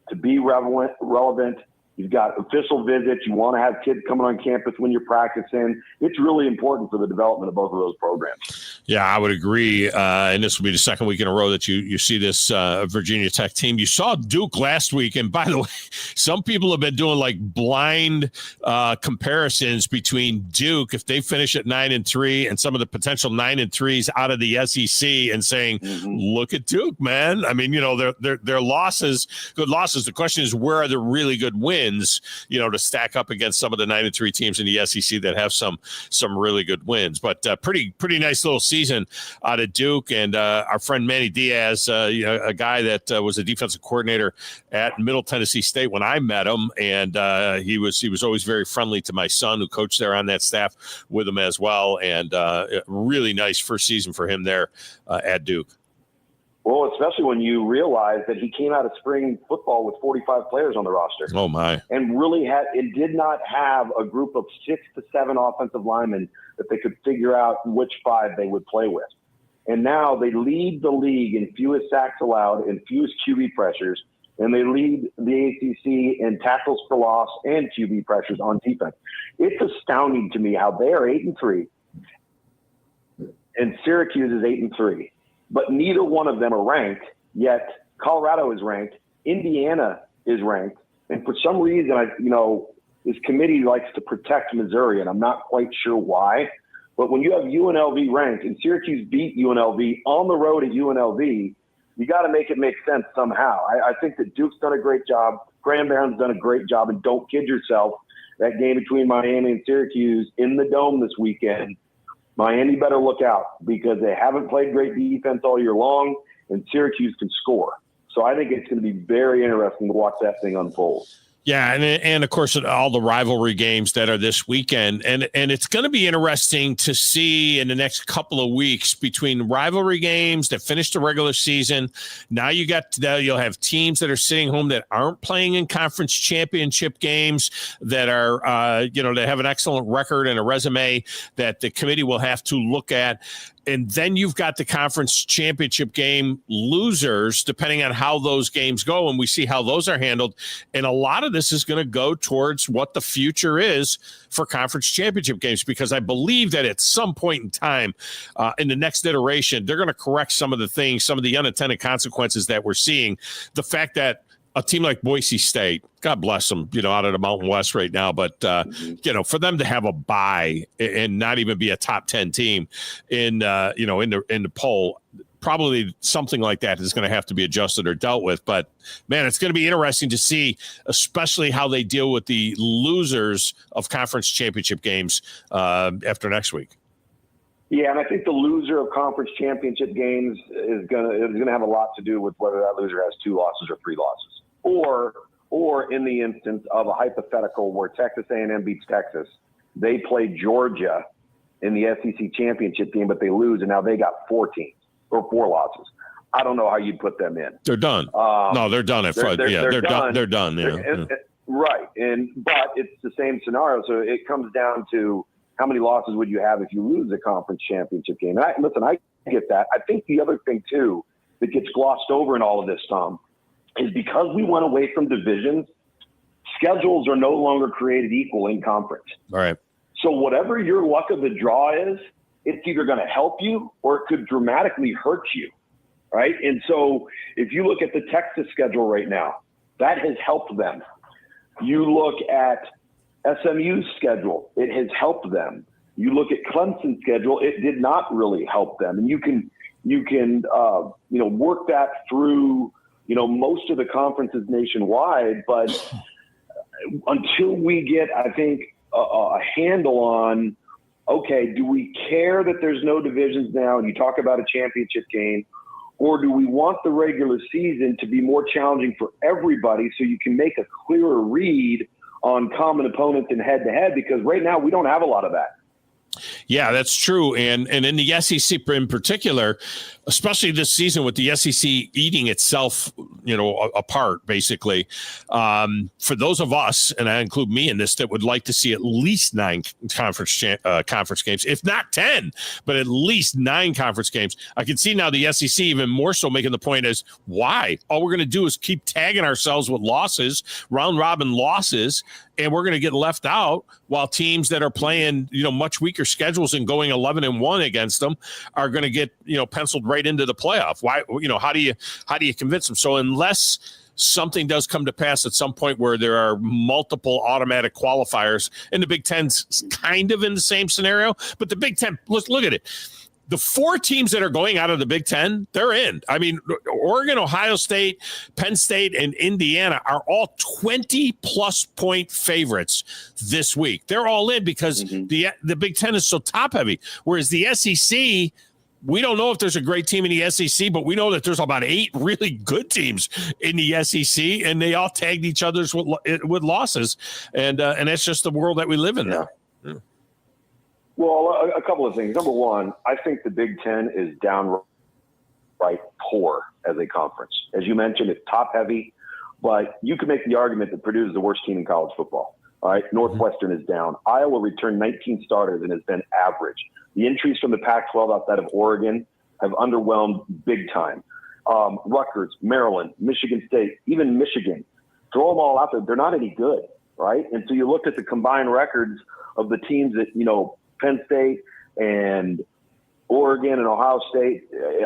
to be relevant, you've got official visits, you want to have kids coming on campus when you're practicing. It's really important for the development of both of those programs. Yeah, I would agree. And this will be the second week in a row that you see this Virginia Tech team. You saw Duke last week. And by the way, some people have been doing like blind comparisons between Duke, if they finish at 9-3, and some of the potential 9-3s out of the SEC, and saying, look at Duke, man. I mean, their losses, good losses. The question is, where are the really good wins, to stack up against some of the 9-3 teams in the SEC that have some really good wins. But pretty nice little season out of Duke. And our friend Manny Diaz, a guy that was a defensive coordinator at Middle Tennessee State when I met him, and he was always very friendly to my son, who coached there on that staff with him as well. And really nice first season for him there at Duke. Well, especially when you realize that he came out of spring football with 45 players on the roster. Oh, my. And really did not have a group of 6 to 7 offensive linemen that they could figure out which 5 they would play with. And now they lead the league in fewest sacks allowed and fewest QB pressures, and they lead the ACC in tackles for loss and QB pressures on defense. It's astounding to me how they are 8-3, and Syracuse is 8-3. But neither one of them are ranked, yet Colorado is ranked, Indiana is ranked, and for some reason, this committee likes to protect Missouri, and I'm not quite sure why. But when you have UNLV ranked, and Syracuse beat UNLV on the road at UNLV, you got to make it make sense somehow. I think that Duke's done a great job, Graham Barron's done a great job, and don't kid yourself, that game between Miami and Syracuse in the Dome this weekend, Miami better look out, because they haven't played great defense all year long, and Syracuse can score. So I think it's going to be very interesting to watch that thing unfold. Yeah, and of course, all the rivalry games that are this weekend. And it's going to be interesting to see in the next couple of weeks between rivalry games that finish the regular season. Now you'll have teams that are sitting home that aren't playing in conference championship games, that are, that have an excellent record and a resume that the committee will have to look at. And then you've got the conference championship game losers, depending on how those games go. And we see how those are handled. And a lot of this is going to go towards what the future is for conference championship games, because I believe that at some point in time in the next iteration, they're going to correct some of the things, some of the unintended consequences that we're seeing. The fact that a team like Boise State, God bless them, out of the Mountain West right now, but for them to have a bye and not even be a top 10 team in the poll, probably something like that is going to have to be adjusted or dealt with. But man, it's going to be interesting to see, especially how they deal with the losers of conference championship games after next week. Yeah, and I think the loser of conference championship games is gonna have a lot to do with whether that loser has 2 losses or 3 losses, or in the instance of a hypothetical where Texas A&M beats Texas, they play Georgia in the SEC championship game, but they lose, and now they got 4 teams or 4 losses. I don't know how you'd put them in. They're done. No, they're done at front. They're done. They're done. Yeah. Right. But it's the same scenario. So it comes down to how many losses would you have if you lose a conference championship game? And I get that. I think the other thing too that gets glossed over in all of this, Tom, is because we went away from divisions, schedules are no longer created equal in conference. All right. So whatever your luck of the draw is, it's either going to help you or it could dramatically hurt you, right? And so if you look at the Texas schedule right now, that has helped them. You look at SMU's schedule, it has helped them. You look at Clemson's schedule, it did not really help them. And you can work that through, most of the conferences nationwide, but until we get, I think, a handle on, okay, do we care that there's no divisions now and you talk about a championship game, or do we want the regular season to be more challenging for everybody so you can make a clearer read on common opponents and head-to-head? Because right now we don't have a lot of that. Yeah, that's true. And in the SEC in particular, especially this season with the SEC eating itself, apart, basically, for those of us, and I include me in this, that would like to see at least 9 conference games, if not 10, but at least 9 conference games. I can see now the SEC even more so making the point as why? All we're going to do is keep tagging ourselves with losses, round-robin losses, and we're going to get left out while teams that are playing, much weaker schedules and going 11-1 against them are going to get, penciled right into the playoff. Why, how do you convince them? So unless something does come to pass at some point where there are multiple automatic qualifiers, and the Big Ten's kind of in the same scenario, but the Big Ten, let's look at it. The 4 teams that are going out of the Big Ten, they're in. I mean, Oregon, Ohio State, Penn State, and Indiana are all 20-plus point favorites this week. They're all in because the Big Ten is so top-heavy, whereas the SEC, we don't know if there's a great team in the SEC, but we know that there's about 8 really good teams in the SEC, and they all tagged each other's with losses, and that's just the world that we live in now. Yeah. Well, a couple of things. Number one, I think the Big Ten is downright poor as a conference. As you mentioned, it's top heavy, but you could make the argument that Purdue is the worst team in college football. All right. Northwestern is down. Iowa returned 19 starters and has been average. The entries from the Pac-12 outside of Oregon have underwhelmed big time. Rutgers, Maryland, Michigan State, even Michigan, throw them all out there. They're not any good. Right. And so you looked at the combined records of the teams that, Penn State and Oregon and Ohio State.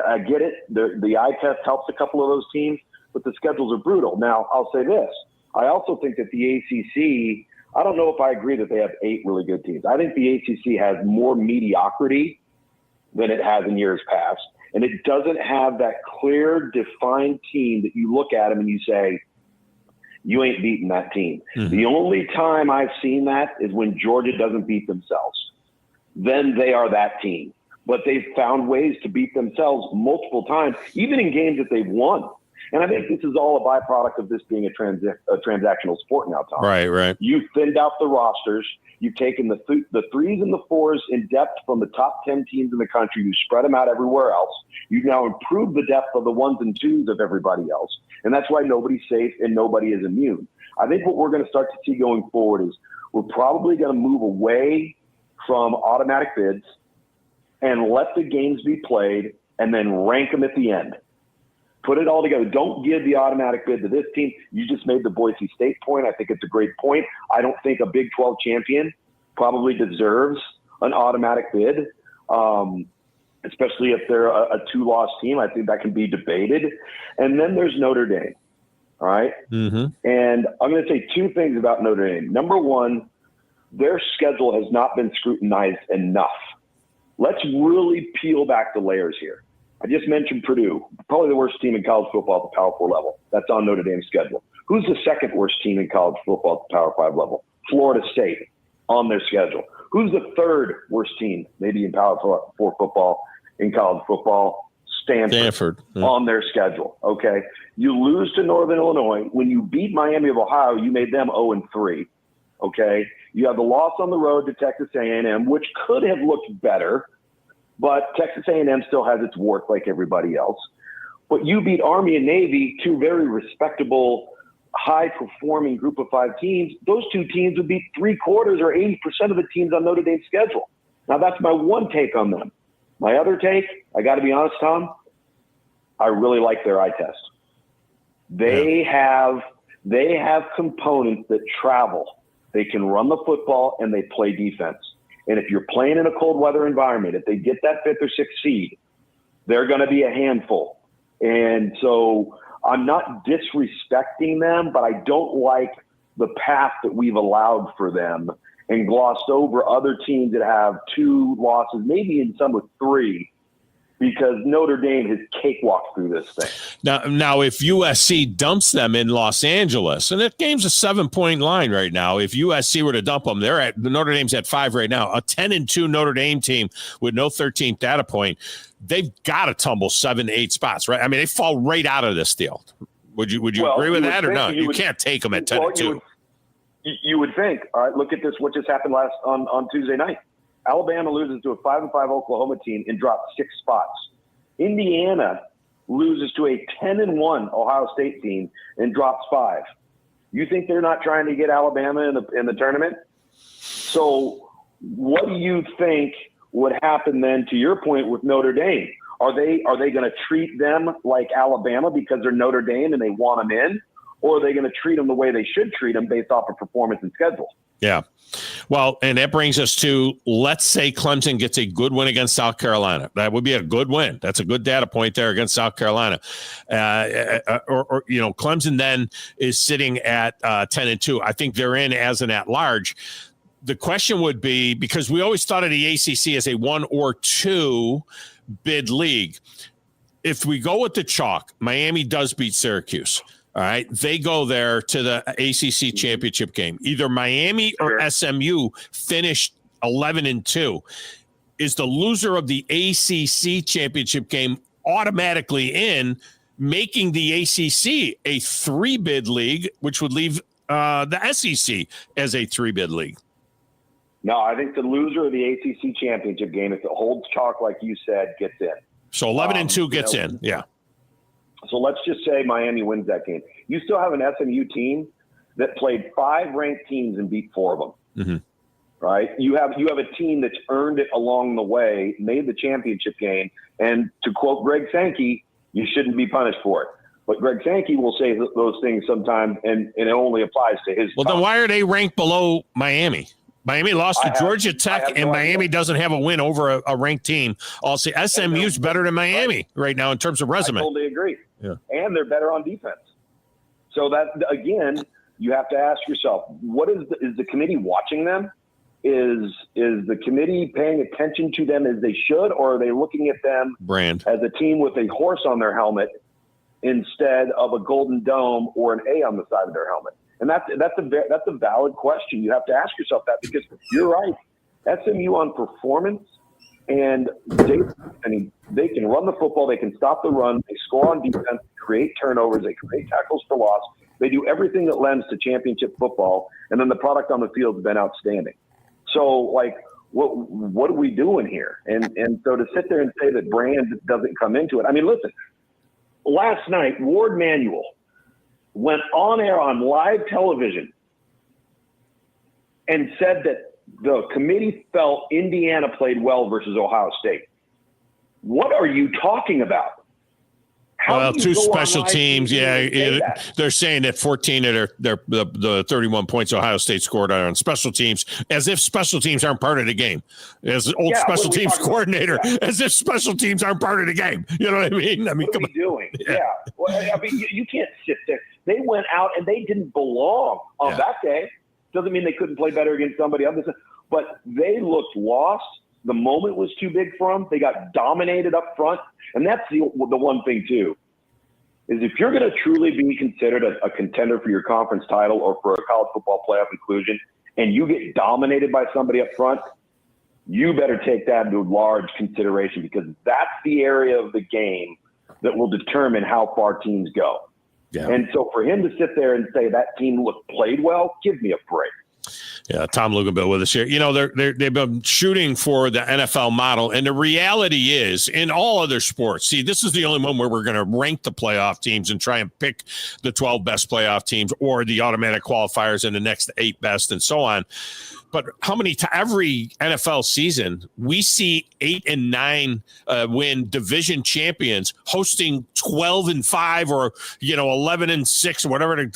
I get it. The eye test helps a couple of those teams, but the schedules are brutal. Now, I'll say this. I also think that the ACC, I don't know if I agree that they have 8 really good teams. I think the ACC has more mediocrity than it has in years past, and it doesn't have that clear, defined team that you look at them and you say, you ain't beating that team. The only time I've seen that is when Georgia doesn't beat themselves. Then they are that team. But they've found ways to beat themselves multiple times, even in games that they've won. And I think this is all a byproduct of this being a transactional sport now, Tom. Right. You've thinned out the rosters. You've taken the 3s and the 4s in depth from the top 10 teams in the country. You spread them out everywhere else. You've now improved the depth of the 1s and 2s of everybody else. And that's why nobody's safe and nobody is immune. I think what we're going to start to see going forward is we're probably going to move away from automatic bids and let the games be played and then rank them at the end. Put it all together. Don't give the automatic bid to this team. You just made the Boise State point. I think it's a great point. I don't think a Big 12 champion probably deserves an automatic bid, especially if they're a 2-loss team. I think that can be debated. And then there's Notre Dame, all right? And I'm going to say 2 things about Notre Dame. Number one, their schedule has not been scrutinized enough. Let's really peel back the layers here. I just mentioned Purdue, probably the worst team in college football at the Power 4 level. That's on Notre Dame's schedule. Who's the second worst team in college football at the Power 5 level? Florida State on their schedule. Who's the third worst team, maybe in Power 4 football, in college football? Stanford. On their schedule. Okay. You lose to Northern Illinois. When you beat Miami of Ohio, you made them 0-3. Okay. You have the loss on the road to Texas A&M, which could have looked better, but Texas A&M still has its warts like everybody else. but you beat Army and Navy, two very respectable, high-performing Group of 5 teams. Those two teams would beat 3/4 or 80% of the teams on Notre Dame's schedule. Now, that's my one take on them. My other take, I got to be honest, Tom, I really like their eye test. They have components that travel. They can run the football and they play defense. And if you're playing in a cold weather environment, if they get that 5th or 6th seed, they're going to be a handful. And so I'm not disrespecting them, but I don't like the path that we've allowed for them and glossed over other teams that have 2 losses, maybe in some with 3, because Notre Dame has cakewalked through this thing. Now, if USC dumps them in Los Angeles, and that game's a 7-point line right now, if USC were to dump them, Notre Dame's at 5 right now. A 10-2 Notre Dame team with no 13th data point, they've got to tumble 7 to 8 spots, right? I mean, they fall right out of this deal. Would you agree with that or not? You can't take them at 10-2. You would think. All right, look at this. What just happened on Tuesday night? Alabama loses to a 5-5 Oklahoma team and drops 6 spots. Indiana loses to a 10-1 Ohio State team and drops 5. You think they're not trying to get Alabama in the tournament? So what do you think would happen then, to your point, with Notre Dame? Are they going to treat them like Alabama because they're Notre Dame and they want them in? Or are they going to treat them the way they should treat them based off of performance and schedule? Yeah. Well, and that brings us to, let's say Clemson gets a good win against South Carolina. That would be a good win. That's a good data point there against South Carolina. Clemson then is sitting at 10-2. I think they're in as an at-large. The question would be, because we always thought of the ACC as a 1 or 2 bid league. If we go with the chalk, Miami does beat Syracuse. All right, they go there to the ACC championship game. Either Miami or SMU finished 11-2. Is the loser of the ACC championship game automatically in, making the ACC a 3-bid league, which would leave the SEC as a 3-bid league? No, I think the loser of the ACC championship game, if it holds chalk like you said, gets in. So 11-2 gets in, yeah. So let's just say Miami wins that game. You still have an SMU team that played 5 ranked teams and beat 4 of them. Mm-hmm. Right? You have a team that's earned it along the way, made the championship game, and to quote Greg Sankey, you shouldn't be punished for it. But Greg Sankey will say those things sometimes, and it only applies to his. Well, then why are they ranked below Miami? Miami lost to Georgia Tech, and Miami doesn't have a win over a ranked team. Also, SMU's better than Miami right now in terms of resume. I totally agree. Yeah. And they're better on defense. So that, again, you have to ask yourself, what is the committee watching them? Is the committee paying attention to them as they should, or are they looking at them as a team with a horse on their helmet instead of a golden dome or an A on the side of their helmet? And that's a valid question. You have to ask yourself that, because you're right. SMU on performance, and they can run the football, they can stop the run, they score on defense, create turnovers, they create tackles for loss. They do everything that lends to championship football, and then the product on the field has been outstanding. So, like, what are we doing here? And so to sit there and say that brand doesn't come into it, I mean, listen, last night, Ward Manuel went on air on live television and said that the committee felt Indiana played well versus Ohio State. What are you talking about? Well, 2 special teams. Yeah, they're saying that 14 of the 31 points Ohio State scored are on special teams, as if special teams aren't part of the game. As an old special teams coordinator, as if special teams aren't part of the game. You know what I mean? What are we doing? Yeah. Well, I mean, you can't sit there. They went out and they didn't belong on that day. Doesn't mean they couldn't play better against somebody else, but they looked lost. The moment was too big for them. They got dominated up front. And that's the one thing, too, is if you're going to truly be considered a contender for your conference title or for a college football playoff inclusion, and you get dominated by somebody up front, you better take that into large consideration, because that's the area of the game that will determine how far teams go. Yeah. And so for him to sit there and say that team played well, give me a break. Yeah, Thom Luginbill with us here. You know, they've been shooting for the NFL model, and the reality is, in all other sports, see, this is the only one where we're going to rank the playoff teams and try and pick the 12 best playoff teams or the automatic qualifiers in the next 8 best and so on. But how many every NFL season we see 8 and 9 win division champions hosting 12 and 5 or 11 and 6 or whatever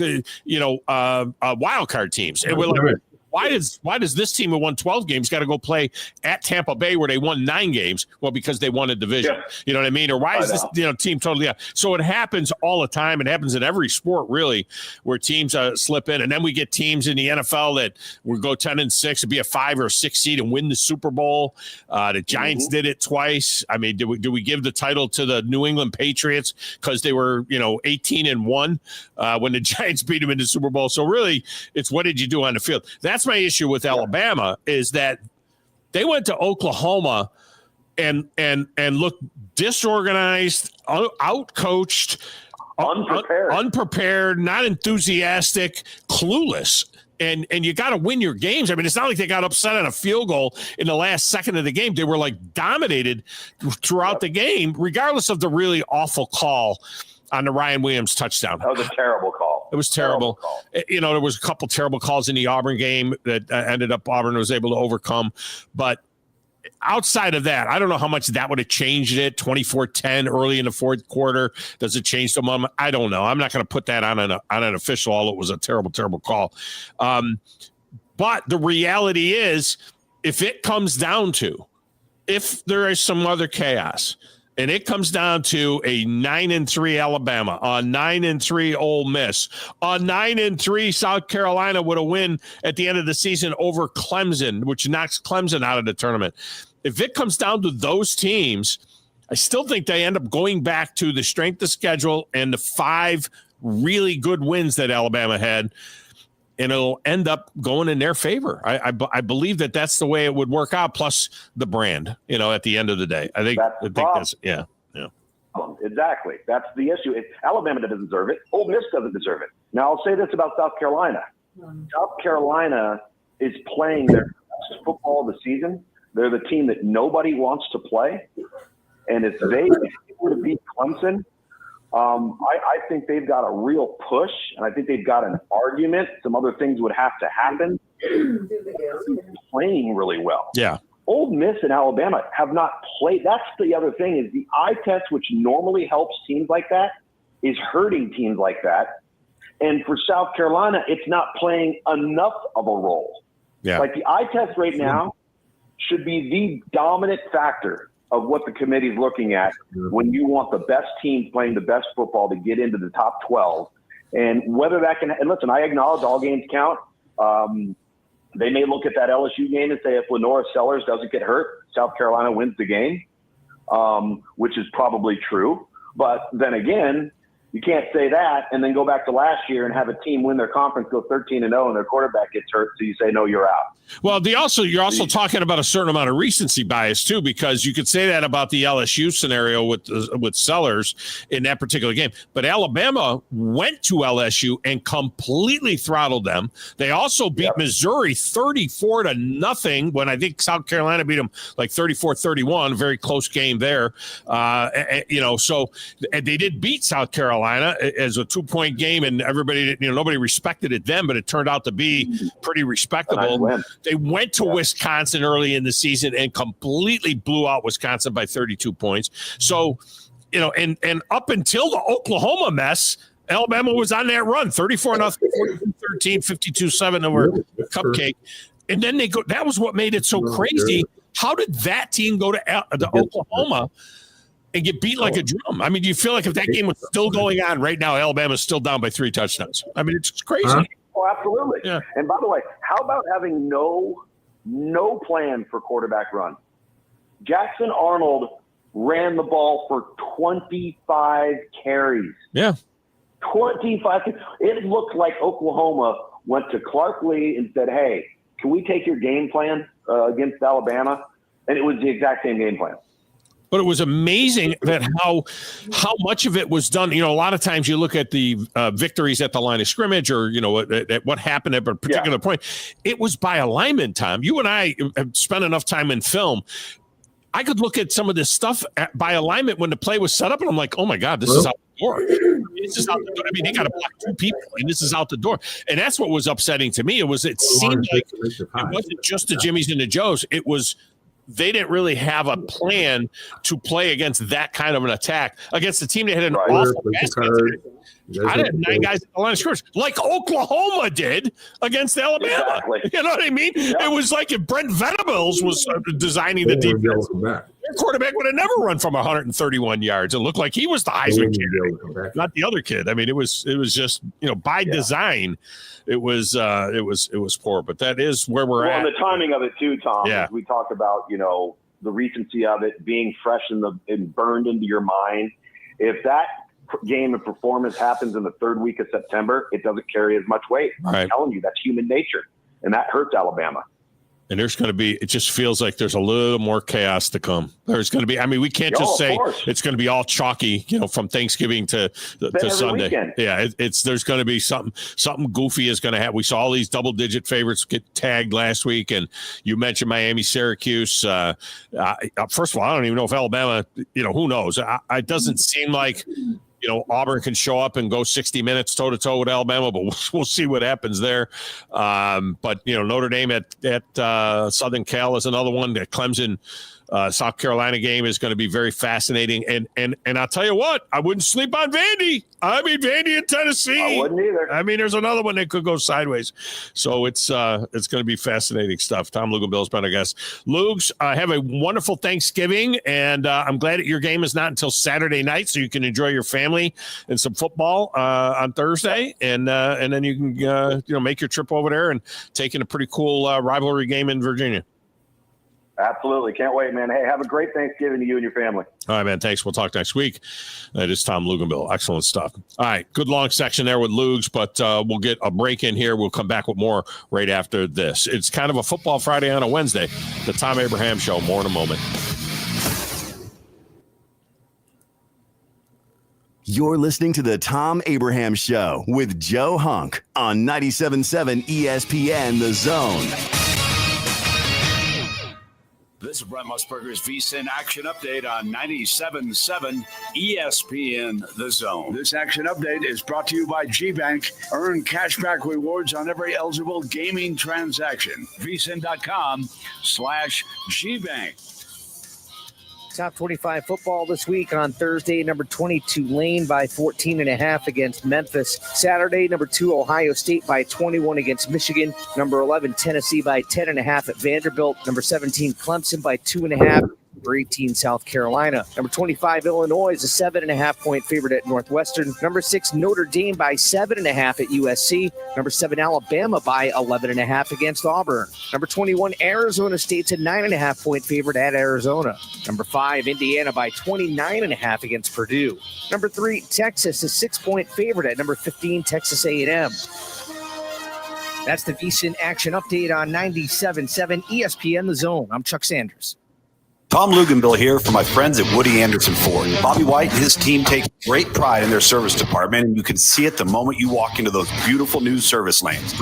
wild card teams, and we're like, why does this team who won 12 games got to go play at Tampa Bay where they won 9 games? Well, because they won a division. Yeah. You know what I mean? Or why is this team totally out? So it happens all the time. It happens in every sport, really, where teams slip in. And then we get teams in the NFL that will go 10 and 6 and be a 5 or 6 seed and win the Super Bowl. The Giants did it twice. I mean, do we give the title to the New England Patriots because they were 18 and 1 when the Giants beat them in the Super Bowl? So really, it's what did you do on the field? That's my issue with Alabama is that they went to Oklahoma and looked disorganized, outcoached, unprepared, not enthusiastic, clueless. And you got to win your games. I mean, it's not like they got upset on a field goal in the last second of the game. They were like dominated throughout the game, regardless of the really awful call on the Ryan Williams touchdown. That was a terrible call. It was terrible. There was a couple terrible calls in the Auburn game that ended up Auburn was able to overcome. But outside of that, I don't know how much that would have changed it. 24-10 early in the fourth quarter. Does it change the moment? I don't know. I'm not going to put that on an official. All it was a terrible, terrible call. But the reality is, if it comes down to, if there is some other chaos, and it comes down to a 9-3 Alabama, a 9-3 Ole Miss, a 9-3 South Carolina with a win at the end of the season over Clemson, which knocks Clemson out of the tournament. If it comes down to those teams, I still think they end up going back to the strength of schedule and the 5 really good wins that Alabama had, and it'll end up going in their favor. I believe that that's the way it would work out, plus the brand, at the end of the day. I think that's yeah. Exactly. That's the issue. Alabama doesn't deserve it. Ole Miss doesn't deserve it. Now, I'll say this about South Carolina. South Carolina is playing their best football of the season. They're the team that nobody wants to play. And if they were to beat Clemson, I think they've got a real push, and I think they've got an argument. Some other things would have to happen. Playing really well. Yeah. Ole Miss and Alabama have not played. That's the other thing is the eye test, which normally helps teams like that, is hurting teams like that. And for South Carolina, it's not playing enough of a role. Yeah. Like the eye test right now should be the dominant factor of what the committee is looking at when you want the best teams playing the best football to get into the top 12. And whether that can – and listen, I acknowledge all games count. They may look at that LSU game and say if Lenora Sellers doesn't get hurt, South Carolina wins the game, which is probably true. But then again, you can't say that and then go back to last year and have a team win their conference, go 13-0, and their quarterback gets hurt, so you say, no, you're out. Well, you're also talking about a certain amount of recency bias, too, because you could say that about the LSU scenario with Sellers in that particular game. But Alabama went to LSU and completely throttled them. They also beat Missouri 34-0 when I think South Carolina beat them like 34-31, a very close game there. So they did beat South Carolina as a 2-point game, and everybody, nobody respected it then, but it turned out to be pretty respectable. They went to Wisconsin early in the season and completely blew out Wisconsin by 32 points. So, and up until the Oklahoma mess, Alabama was on that run, 34-0, 42-13, 52-7 over Cupcake. And then they go. That was what made it so crazy. How did that team go to Oklahoma and get beat like a drum? I mean, do you feel like if that game was still going on right now, Alabama's still down by 3 touchdowns? I mean, it's crazy. Oh, absolutely. Yeah. And by the way, how about having no plan for quarterback run? Jackson Arnold ran the ball for 25 carries. Yeah. 25. It looked like Oklahoma went to Clark Lee and said, hey, can we take your game plan against Alabama? And it was the exact same game plan. But it was amazing that how much of it was done. A lot of times you look at the victories at the line of scrimmage, or at what happened at a particular point. It was by alignment, Tom. You and I have spent enough time in film. I could look at some of this stuff by alignment when the play was set up, and I'm like, oh my God, this is out the door. This is out the door. I mean, they got to block 2 people, and this is out the door. And that's what was upsetting to me. It seemed like it wasn't just the Jimmies and the Joes. It was. They didn't really have a plan to play against that kind of an attack against a team that had an awful basket. I had 9 guys at the line of scrimmage, like Oklahoma did against Alabama. Exactly. You know what I mean? Yeah. It was like if Brent Venables was designing the defense. Their quarterback would have never run from 131 yards. It looked like he was the Heisman candidate, not the other kid. I mean, it was just by design. It was poor, but that is where we're at. Well, the timing of it too, Tom. Yeah. We talked about the recency of it being fresh and burned into your mind. If that game of performance happens in the 3rd week of September, it doesn't carry as much weight. I'm telling you, that's human nature, and that hurts Alabama. And there's going to be, it just feels like there's a little more chaos to come. There's going to be, I mean, we can't just say it's going to be all chalky, from Thanksgiving to Sunday. Weekend. Yeah, there's going to be something goofy is going to happen. We saw all these double-digit favorites get tagged last week, and you mentioned Miami, Syracuse. First of all, I don't even know if Alabama, who knows? It doesn't seem like Auburn can show up and go 60 minutes toe-to-toe with Alabama, but we'll see what happens there. But Notre Dame at Southern Cal is another one. That Clemson, South Carolina game is going to be very fascinating. And I'll tell you what, I wouldn't sleep on Vandy. I mean, Vandy in Tennessee. I wouldn't either. I mean, there's another one that could go sideways. So it's going to be fascinating stuff. Thom Luginbill's been our guest. Lugs, have a wonderful Thanksgiving, and I'm glad that your game is not until Saturday night, so you can enjoy your family and some football on Thursday, and then you can make your trip over there and take in a pretty cool rivalry game in Virginia. Absolutely. Can't wait, man. Hey, have a great Thanksgiving to you and your family. All right, man. Thanks. We'll talk next week. That is Thom Luginbill. Excellent stuff. All right. Good long section there with Lugs, but we'll get a break in here. We'll come back with more right after this. It's kind of a Football Friday on a Wednesday. The Thom Abraham Show. More in a moment. You're listening to the Thom Abraham Show with Joe Hunk on 97.7 ESPN The Zone. This is Brent Musburger's VSiN Action Update on 97.7 ESPN The Zone. This action update is brought to you by G-Bank. Earn cashback rewards on every eligible gaming transaction. VSiN.com/G-Bank. Top 25 football this week on Thursday. Number 20, Tulane by 14.5 against Memphis. Saturday, number 2, Ohio State by 21 against Michigan. Number 11, Tennessee by 10.5 at Vanderbilt. Number 17, Clemson by 2.5. Number 18, South Carolina. Number 25, Illinois is a 7.5-point favorite at Northwestern. Number 6, Notre Dame by 7.5 at USC. Number 7, Alabama by 11.5 against Auburn. Number 21, Arizona State's a 9.5-point favorite at Arizona. Number 5, Indiana by 29.5 against Purdue. Number 3, Texas, a 6-point favorite at number 15, Texas A&M. That's the VSiN Action Update on 97.7 ESPN The Zone. I'm Chuck Sanders. Thom Luginbill here for my friends at Woody Anderson Ford. Bobby White and his team take great pride in their service department, and you can see it the moment you walk into those beautiful new service lanes.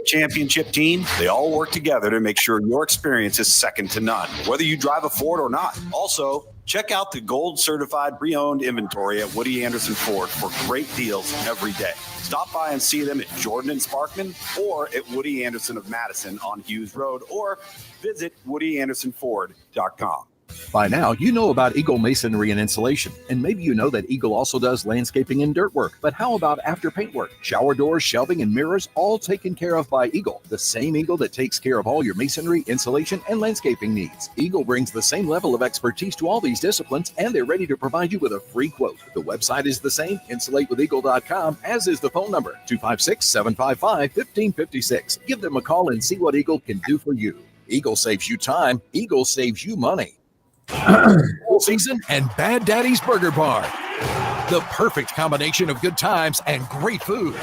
Championship team, they all work together to make sure your experience is second to none, whether you drive a Ford or not. Also, check out the gold certified pre-owned inventory at Woody Anderson Ford for great deals every day. Stop by and see them at Jordan and Sparkman or at Woody Anderson of Madison on Hughes Road, or visit WoodyAndersonFord.com. By now, you know about Eagle Masonry and Insulation, and maybe you know that Eagle also does landscaping and dirt work. But how about after paint work? Shower doors, shelving, and mirrors, all taken care of by Eagle, the same Eagle that takes care of all your masonry, insulation, and landscaping needs. Eagle brings the same level of expertise to all these disciplines, and they're ready to provide you with a free quote. The website is the same, insulatewitheagle.com, as is the phone number, 256-755-1556. Give them a call and see what Eagle can do for you. Eagle saves you time. Eagle saves you money. Season and Bad Daddy's Burger Bar. The perfect combination of good times and great food.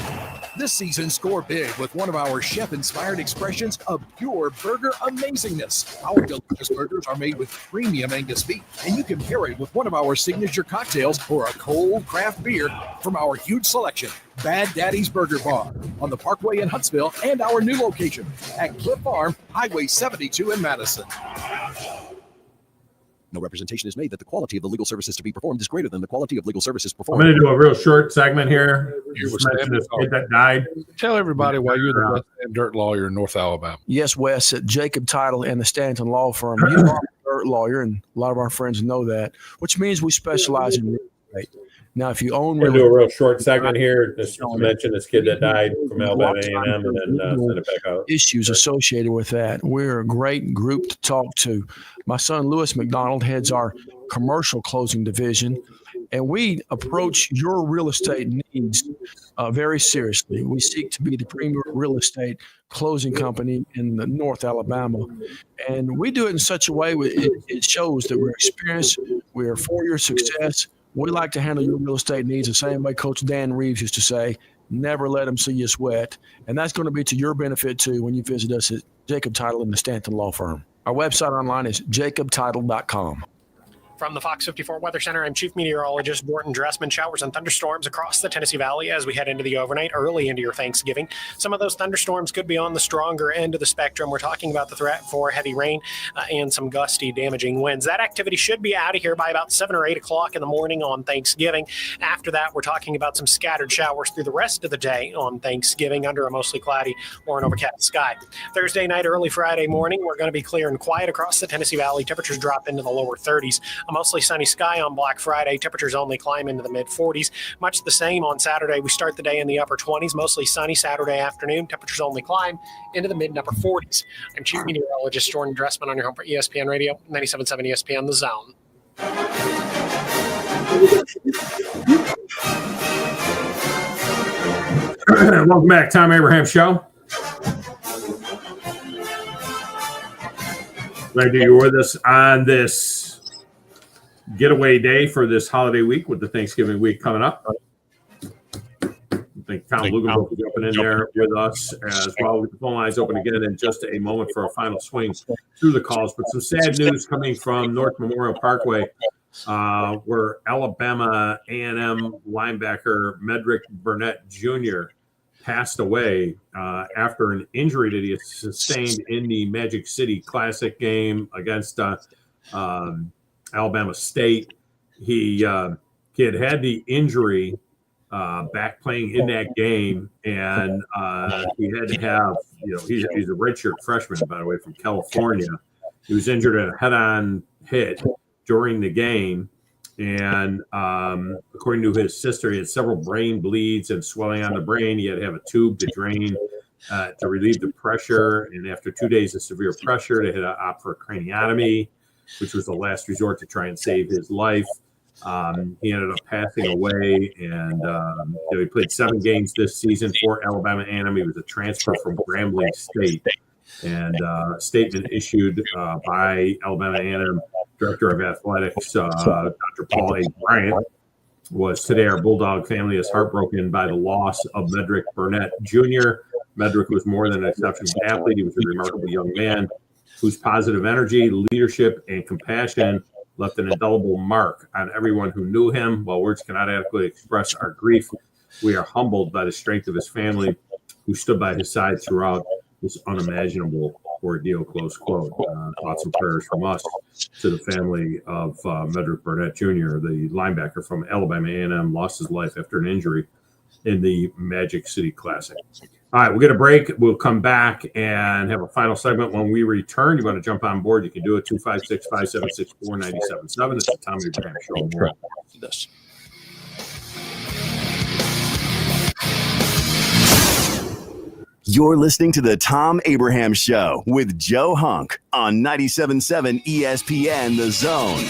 This season, score big with one of our chef-inspired expressions of pure burger amazingness. Our delicious burgers are made with premium Angus beef, and you can pair it with one of our signature cocktails or a cold craft beer from our huge selection. Bad Daddy's Burger Bar on the Parkway in Huntsville and our new location at Cliff Farm, Highway 72 in Madison. No representation is made that the quality of the legal services to be performed is greater than the quality of legal services I'm performed. going to do a real short segment here. You just mentioned this kid that died. Tell everybody why you're the best dirt lawyer in North Alabama. Yes, Wes, at Jacob Title and the Stanton Law Firm. You are a dirt lawyer, and a lot of our friends know that, which means we specialize in real estate. Now, if you own We'll do a real short segment here. Just to mention this kid that died from Alabama A&M and then send it back out. Issues associated with that. We're a great group to talk to. My son, Lewis McDonald, heads our commercial closing division, and we approach your real estate needs very seriously. We seek to be the premier real estate closing company in the North Alabama, and we do it in such a way it shows that we're experienced, we are for your success. We like to handle your real estate needs the same way Coach Dan Reeves used to say, never let them see you sweat. And that's going to be to your benefit, too, when you visit us at Jacob Title and the Stanton Law Firm. Our website online is jacobtitle.com. From the Fox 54 Weather Center, I'm Chief Meteorologist Morton Dressman. Showers and thunderstorms across the Tennessee Valley as we head into the overnight, early into your Thanksgiving. Some of those thunderstorms could be on the stronger end of the spectrum. We're talking about the threat for heavy rain and some gusty, damaging winds. That activity should be out of here by about 7 or 8 o'clock in the morning on Thanksgiving. After that, we're talking about some scattered showers through the rest of the day on Thanksgiving under a mostly cloudy or an overcast sky. Thursday night, early Friday morning, we're going to be clear and quiet across the Tennessee Valley. Temperatures drop into the lower 30s. A mostly sunny sky on Black Friday. Temperatures only climb into the mid-40s. Much the same on Saturday. We start the day in the upper 20s. Mostly sunny Saturday afternoon. Temperatures only climb into the mid and upper 40s. I'm Chief Meteorologist Jordan Dressman on your home for ESPN Radio, 97.7 ESPN The Zone. Welcome back, Thom Abraham Show. Glad you're with us on this getaway day for this holiday week with the Thanksgiving week coming up. I think Thom Luginbill is jumping in there with us as well. With the phone lines open again in just a moment for a final swing through the calls. But some sad news coming from North Memorial Parkway, where Alabama A&M linebacker Medrick Burnett Jr. passed away after an injury that he sustained in the Magic City Classic game against Alabama State. He had the injury back playing in that game, and he had to have, he's a redshirt freshman, by the way, from California. He was injured in a head-on hit during the game, and according to his sister, he had several brain bleeds and swelling on the brain. He had to have a tube to drain to relieve the pressure, and after 2 days of severe pressure, they had to opt for a craniotomy, which was the last resort to try and save his life. He ended up passing away, and he played 7 games this season for Alabama A&M. He was a transfer from Grambling State, and a statement issued by Alabama A&M Director of Athletics, Dr. Paul A. Bryant, was today our Bulldog family is heartbroken by the loss of Medrick Burnett Jr. Medrick was more than an exceptional athlete. He was a remarkable young man whose positive energy, leadership, and compassion left an indelible mark on everyone who knew him. While words cannot adequately express our grief, we are humbled by the strength of his family, who stood by his side throughout this unimaginable ordeal, close quote. Thoughts and prayers from us to the family of Medrick Burnett Jr., the linebacker from Alabama A&M, lost his life after an injury in the Magic City Classic. All right, we'll get a break. We'll come back and have a final segment. When we return, you want to jump on board, you can do it, 256-576-4977. It's the Thom Abraham Show. More on this. You're listening to the Thom Abraham Show with Joe Hunk on 97.7 ESPN The Zone.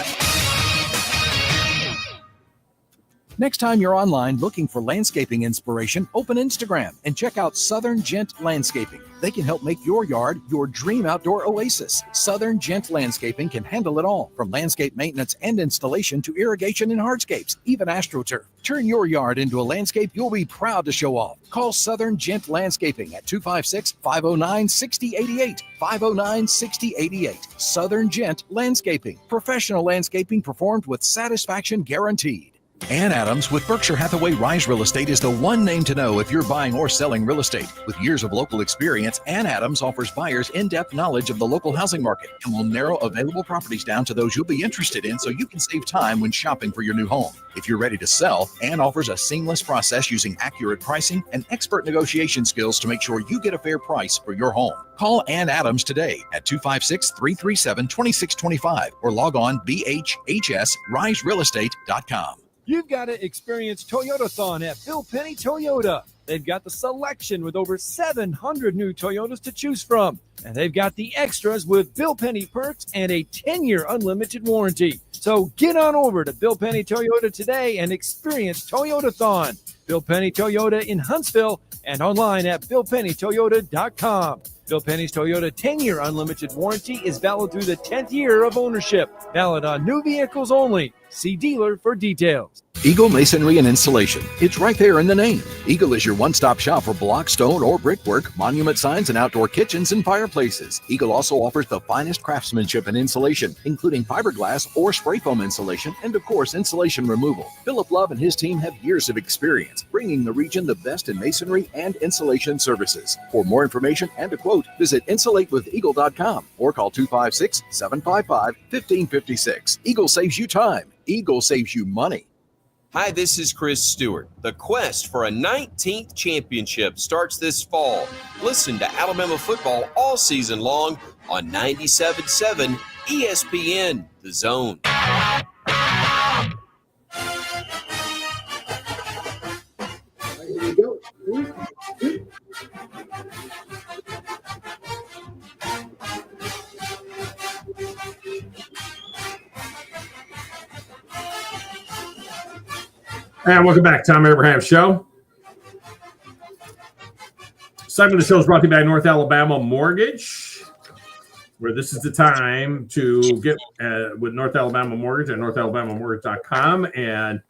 Next time you're online looking for landscaping inspiration, open Instagram and check out Southern Gent Landscaping. They can help make your yard your dream outdoor oasis. Southern Gent Landscaping can handle it all, from landscape maintenance and installation to irrigation and hardscapes, even AstroTurf. Turn your yard into a landscape you'll be proud to show off. Call Southern Gent Landscaping at 256-509-6088. 509-6088. Southern Gent Landscaping. Professional landscaping performed with satisfaction guaranteed. Ann Adams with Berkshire Hathaway Rise Real Estate is the one name to know if you're buying or selling real estate. With years of local experience, Ann Adams offers buyers in-depth knowledge of the local housing market and will narrow available properties down to those you'll be interested in so you can save time when shopping for your new home. If you're ready to sell, Ann offers a seamless process using accurate pricing and expert negotiation skills to make sure you get a fair price for your home. Call Ann Adams today at 256-337-2625 or log on bhhsriserealestate.com. You've got to experience Toyotathon at Bill Penny Toyota. They've got the selection with over 700 new Toyotas to choose from. And they've got the extras with Bill Penny perks and a 10-year unlimited warranty. So get on over to Bill Penny Toyota today and experience Toyotathon. Bill Penny Toyota in Huntsville and online at BillPennyToyota.com. Bill Penny's Toyota 10-year unlimited warranty is valid through the 10th year of ownership. Valid on new vehicles only. See dealer for details. Eagle Masonry and Installation. It's right there in the name. Eagle is your one-stop shop for block, stone, or brickwork, monument signs, and outdoor kitchens and fireplaces. Eagle also offers the finest craftsmanship and insulation, including fiberglass or spray foam insulation, and of course, insulation removal. Philip Love and his team have years of experience, bringing the region the best in masonry and insulation services. For more information and a quote, visit insulatewitheagle.com or call 256-755-1556. Eagle saves you time. Eagle saves you money. Hi, this is Chris Stewart. The quest for a 19th championship starts this fall. Listen to Alabama football all season long on 97.7 ESPN, The Zone. Here you go. And welcome back, Thom Abraham Show. Segment of the show is brought to you by North Alabama Mortgage, where this is the time to get with North Alabama Mortgage at NorthAlabamaMortgage.com and,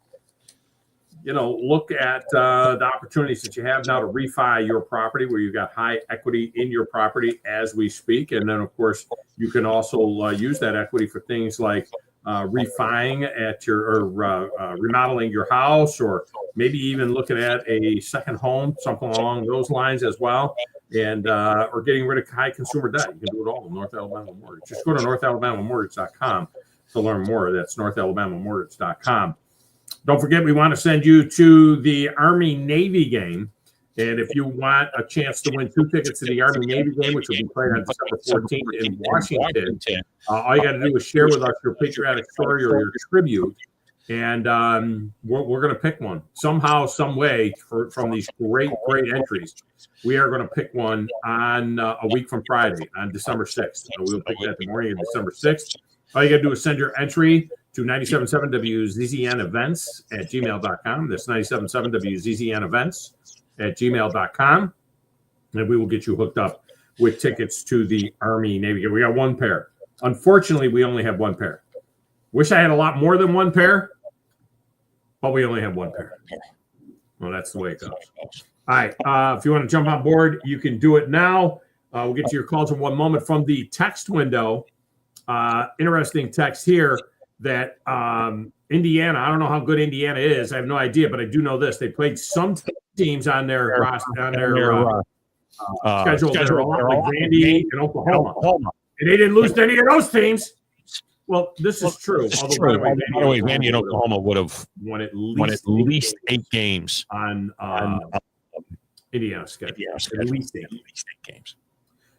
look at the opportunities that you have now to refi your property where you've got high equity in your property as we speak. And then, of course, you can also use that equity for things like refining at your remodeling your house, or maybe even looking at a second home, something along those lines as well, and or getting rid of high consumer debt. You can do it all with North Alabama Mortgage. Just go to NorthAlabamaMortgage.com to learn more. That's NorthAlabamaMortgage.com. Don't forget, we want to send you to the Army-Navy game. And if you want a chance to win 2 tickets to the Army-Navy game, which will be played on December 14th in Washington, all you got to do is share with us your patriotic story or your tribute, and we're going to pick one. Somehow, some way, from these great entries, we are going to pick one on a week from Friday, on December 6th. So we'll pick that the morning of December 6th. All you got to do is send your entry to 97.7 WZZN Events at gmail.com. That's 97.7 WZZN Events at gmail.com, and we will get you hooked up with tickets to the Army-Navy. We got one pair. Unfortunately, we only have one pair. Wish I had a lot more than one pair, but we only have one pair. Well, that's the way it goes. All right. If you want to jump on board, you can do it now. We'll get to your calls in one moment from the text window. Interesting text here that Indiana, I don't know how good Indiana is. I have no idea, but I do know this. They played some teams on their schedule. They're a lot like Vandy and Oklahoma. And they didn't lose to any of those teams. Well, this is true. Although, by the way, Vandy and Oklahoma would have won at least 8 games on Indiana's schedule. At least 8 games.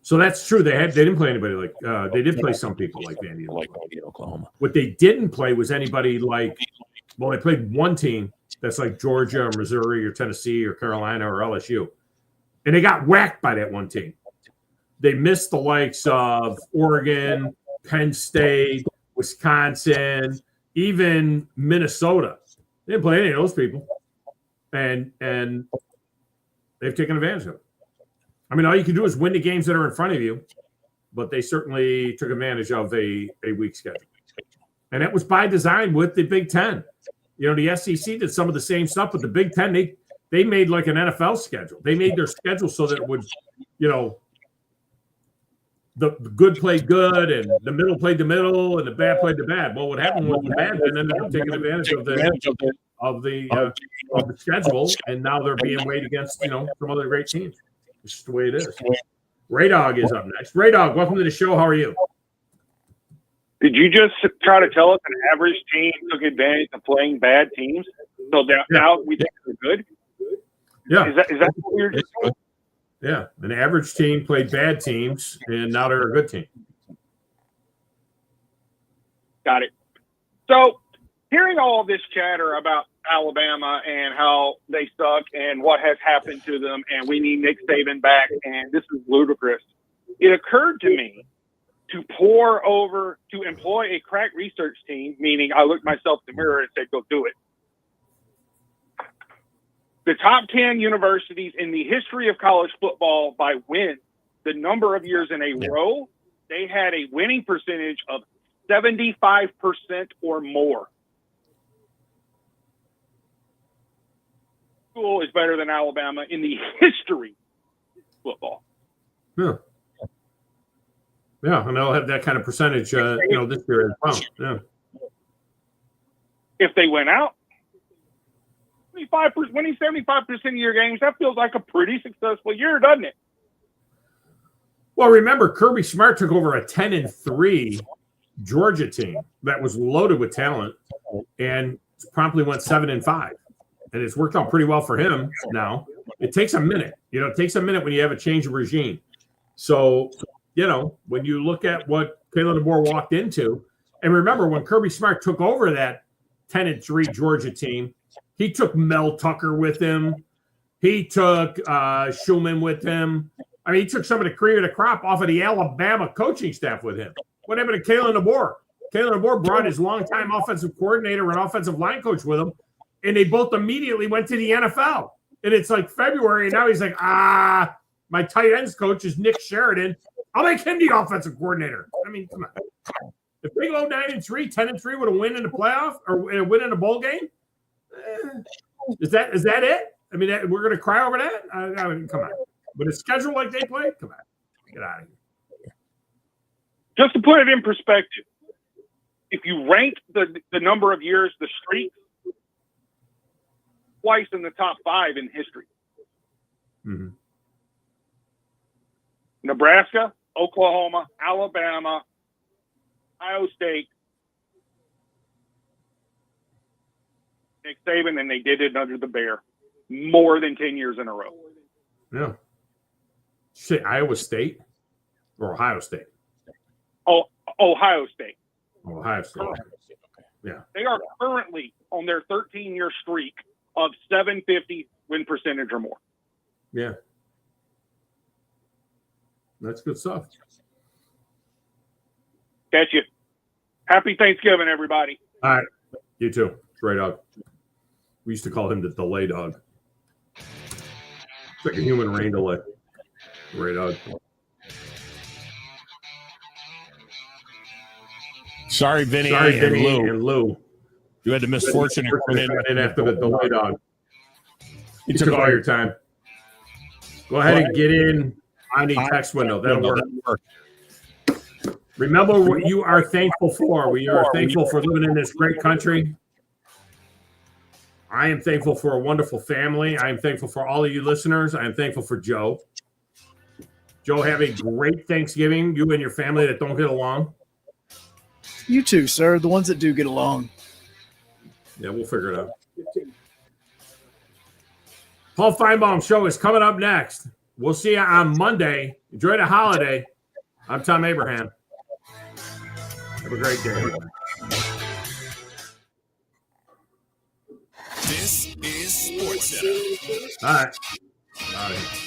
So that's true. They didn't play anybody like they did play some people like Vandy and Oklahoma. What they didn't play was anybody like, well, they played one team that's like Georgia or Missouri or Tennessee or Carolina or LSU. And they got whacked by that one team. They missed the likes of Oregon, Penn State, Wisconsin, even Minnesota. They didn't play any of those people. And they've taken advantage of it. I mean, all you can do is win the games that are in front of you, but they certainly took advantage of a weak schedule. And that was by design with the Big Ten. You know, the SEC did some of the same stuff, but the Big Ten, they made like an NFL schedule. They made their schedule so that it would, you know, the good played good and the middle played the middle and the bad played the bad. Well, what happened was the bad then ended up taking advantage of the schedule, and now they're being weighed against, you know, some other great teams. It's just the way it is. Ray Dog is up next. Ray Dog, welcome to the show. How are you? Did you just try to tell us an average team took advantage of playing bad teams? So now we think they're good? Yeah. Is that what you're just doing? Yeah. An average team played bad teams, and now they're a good team. Got it. So hearing all this chatter about Alabama and how they suck and what has happened to them and we need Nick Saban back and this is ludicrous, it occurred to me to employ a crack research team, meaning I looked myself in the mirror and said, go do it. The top 10 universities in the history of college football by win, the number of years in a row, they had a winning percentage of 75% or more. School is better than Alabama in the history of football. Yeah. Yeah, and they'll have that kind of percentage, you know, this year as well. Yeah. If they went out, 75%, winning 75% of your games, that feels like a pretty successful year, doesn't it? Well, remember, Kirby Smart took over a 10-3 Georgia team that was loaded with talent and promptly went 7-5. And it's worked out pretty well for him now. It takes a minute. You know, it takes a minute when you have a change of regime. So, you know, when you look at what Kalen DeBoer walked into, and remember when Kirby Smart took over that 10-3 Georgia team, he took Mel Tucker with him. He took Schumann with him. I mean, he took some of the cream of the crop off of the Alabama coaching staff with him. What happened to Kalen DeBoer? Kalen DeBoer brought his longtime offensive coordinator and offensive line coach with him, and they both immediately went to the NFL. And it's like February, and now he's like, my tight ends coach is Nick Sheridan. I'll make him the offensive coordinator. I mean, come on. If they go 9-3, 10-3 with a win in the playoff or a win in a bowl game, is that it? I mean, we're going to cry over that? I mean, come on. With a schedule like they play, come on. Get out of here. Just to put it in perspective, if you rank the number of years, the streak, twice in the top 5 in history. Mm-hmm. Nebraska, Oklahoma, Alabama, Ohio State, Nick Saban, and they did it under the Bear more than 10 years in a row. Yeah. Shit, Iowa State or Ohio State? Oh, Ohio State. Ohio State. Okay. Yeah. They are currently on their 13-year streak of 750 win percentage or more. Yeah. That's good stuff. Catch you. Happy Thanksgiving, everybody. All right. You too. Ray Dog. We used to call him the delay dog. It's like a human rain delay. Ray Dog. Sorry, Vinny, and Lou. You had the misfortune of coming in after the delay dog. He took all your time. Go ahead and get in on the text window. That'll work. Remember what you are thankful for. We are thankful for living in this great country. I am thankful for a wonderful family. I am thankful for all of you listeners. I am thankful for Joe. Joe, have a great Thanksgiving. You and your family that don't get along. You too, sir. The ones that do get along. Yeah, we'll figure it out. Paul Feinbaum Show is coming up next. We'll see you on Monday. Enjoy the holiday. I'm Thom Abraham. Have a great day. This is Sports Center. All right.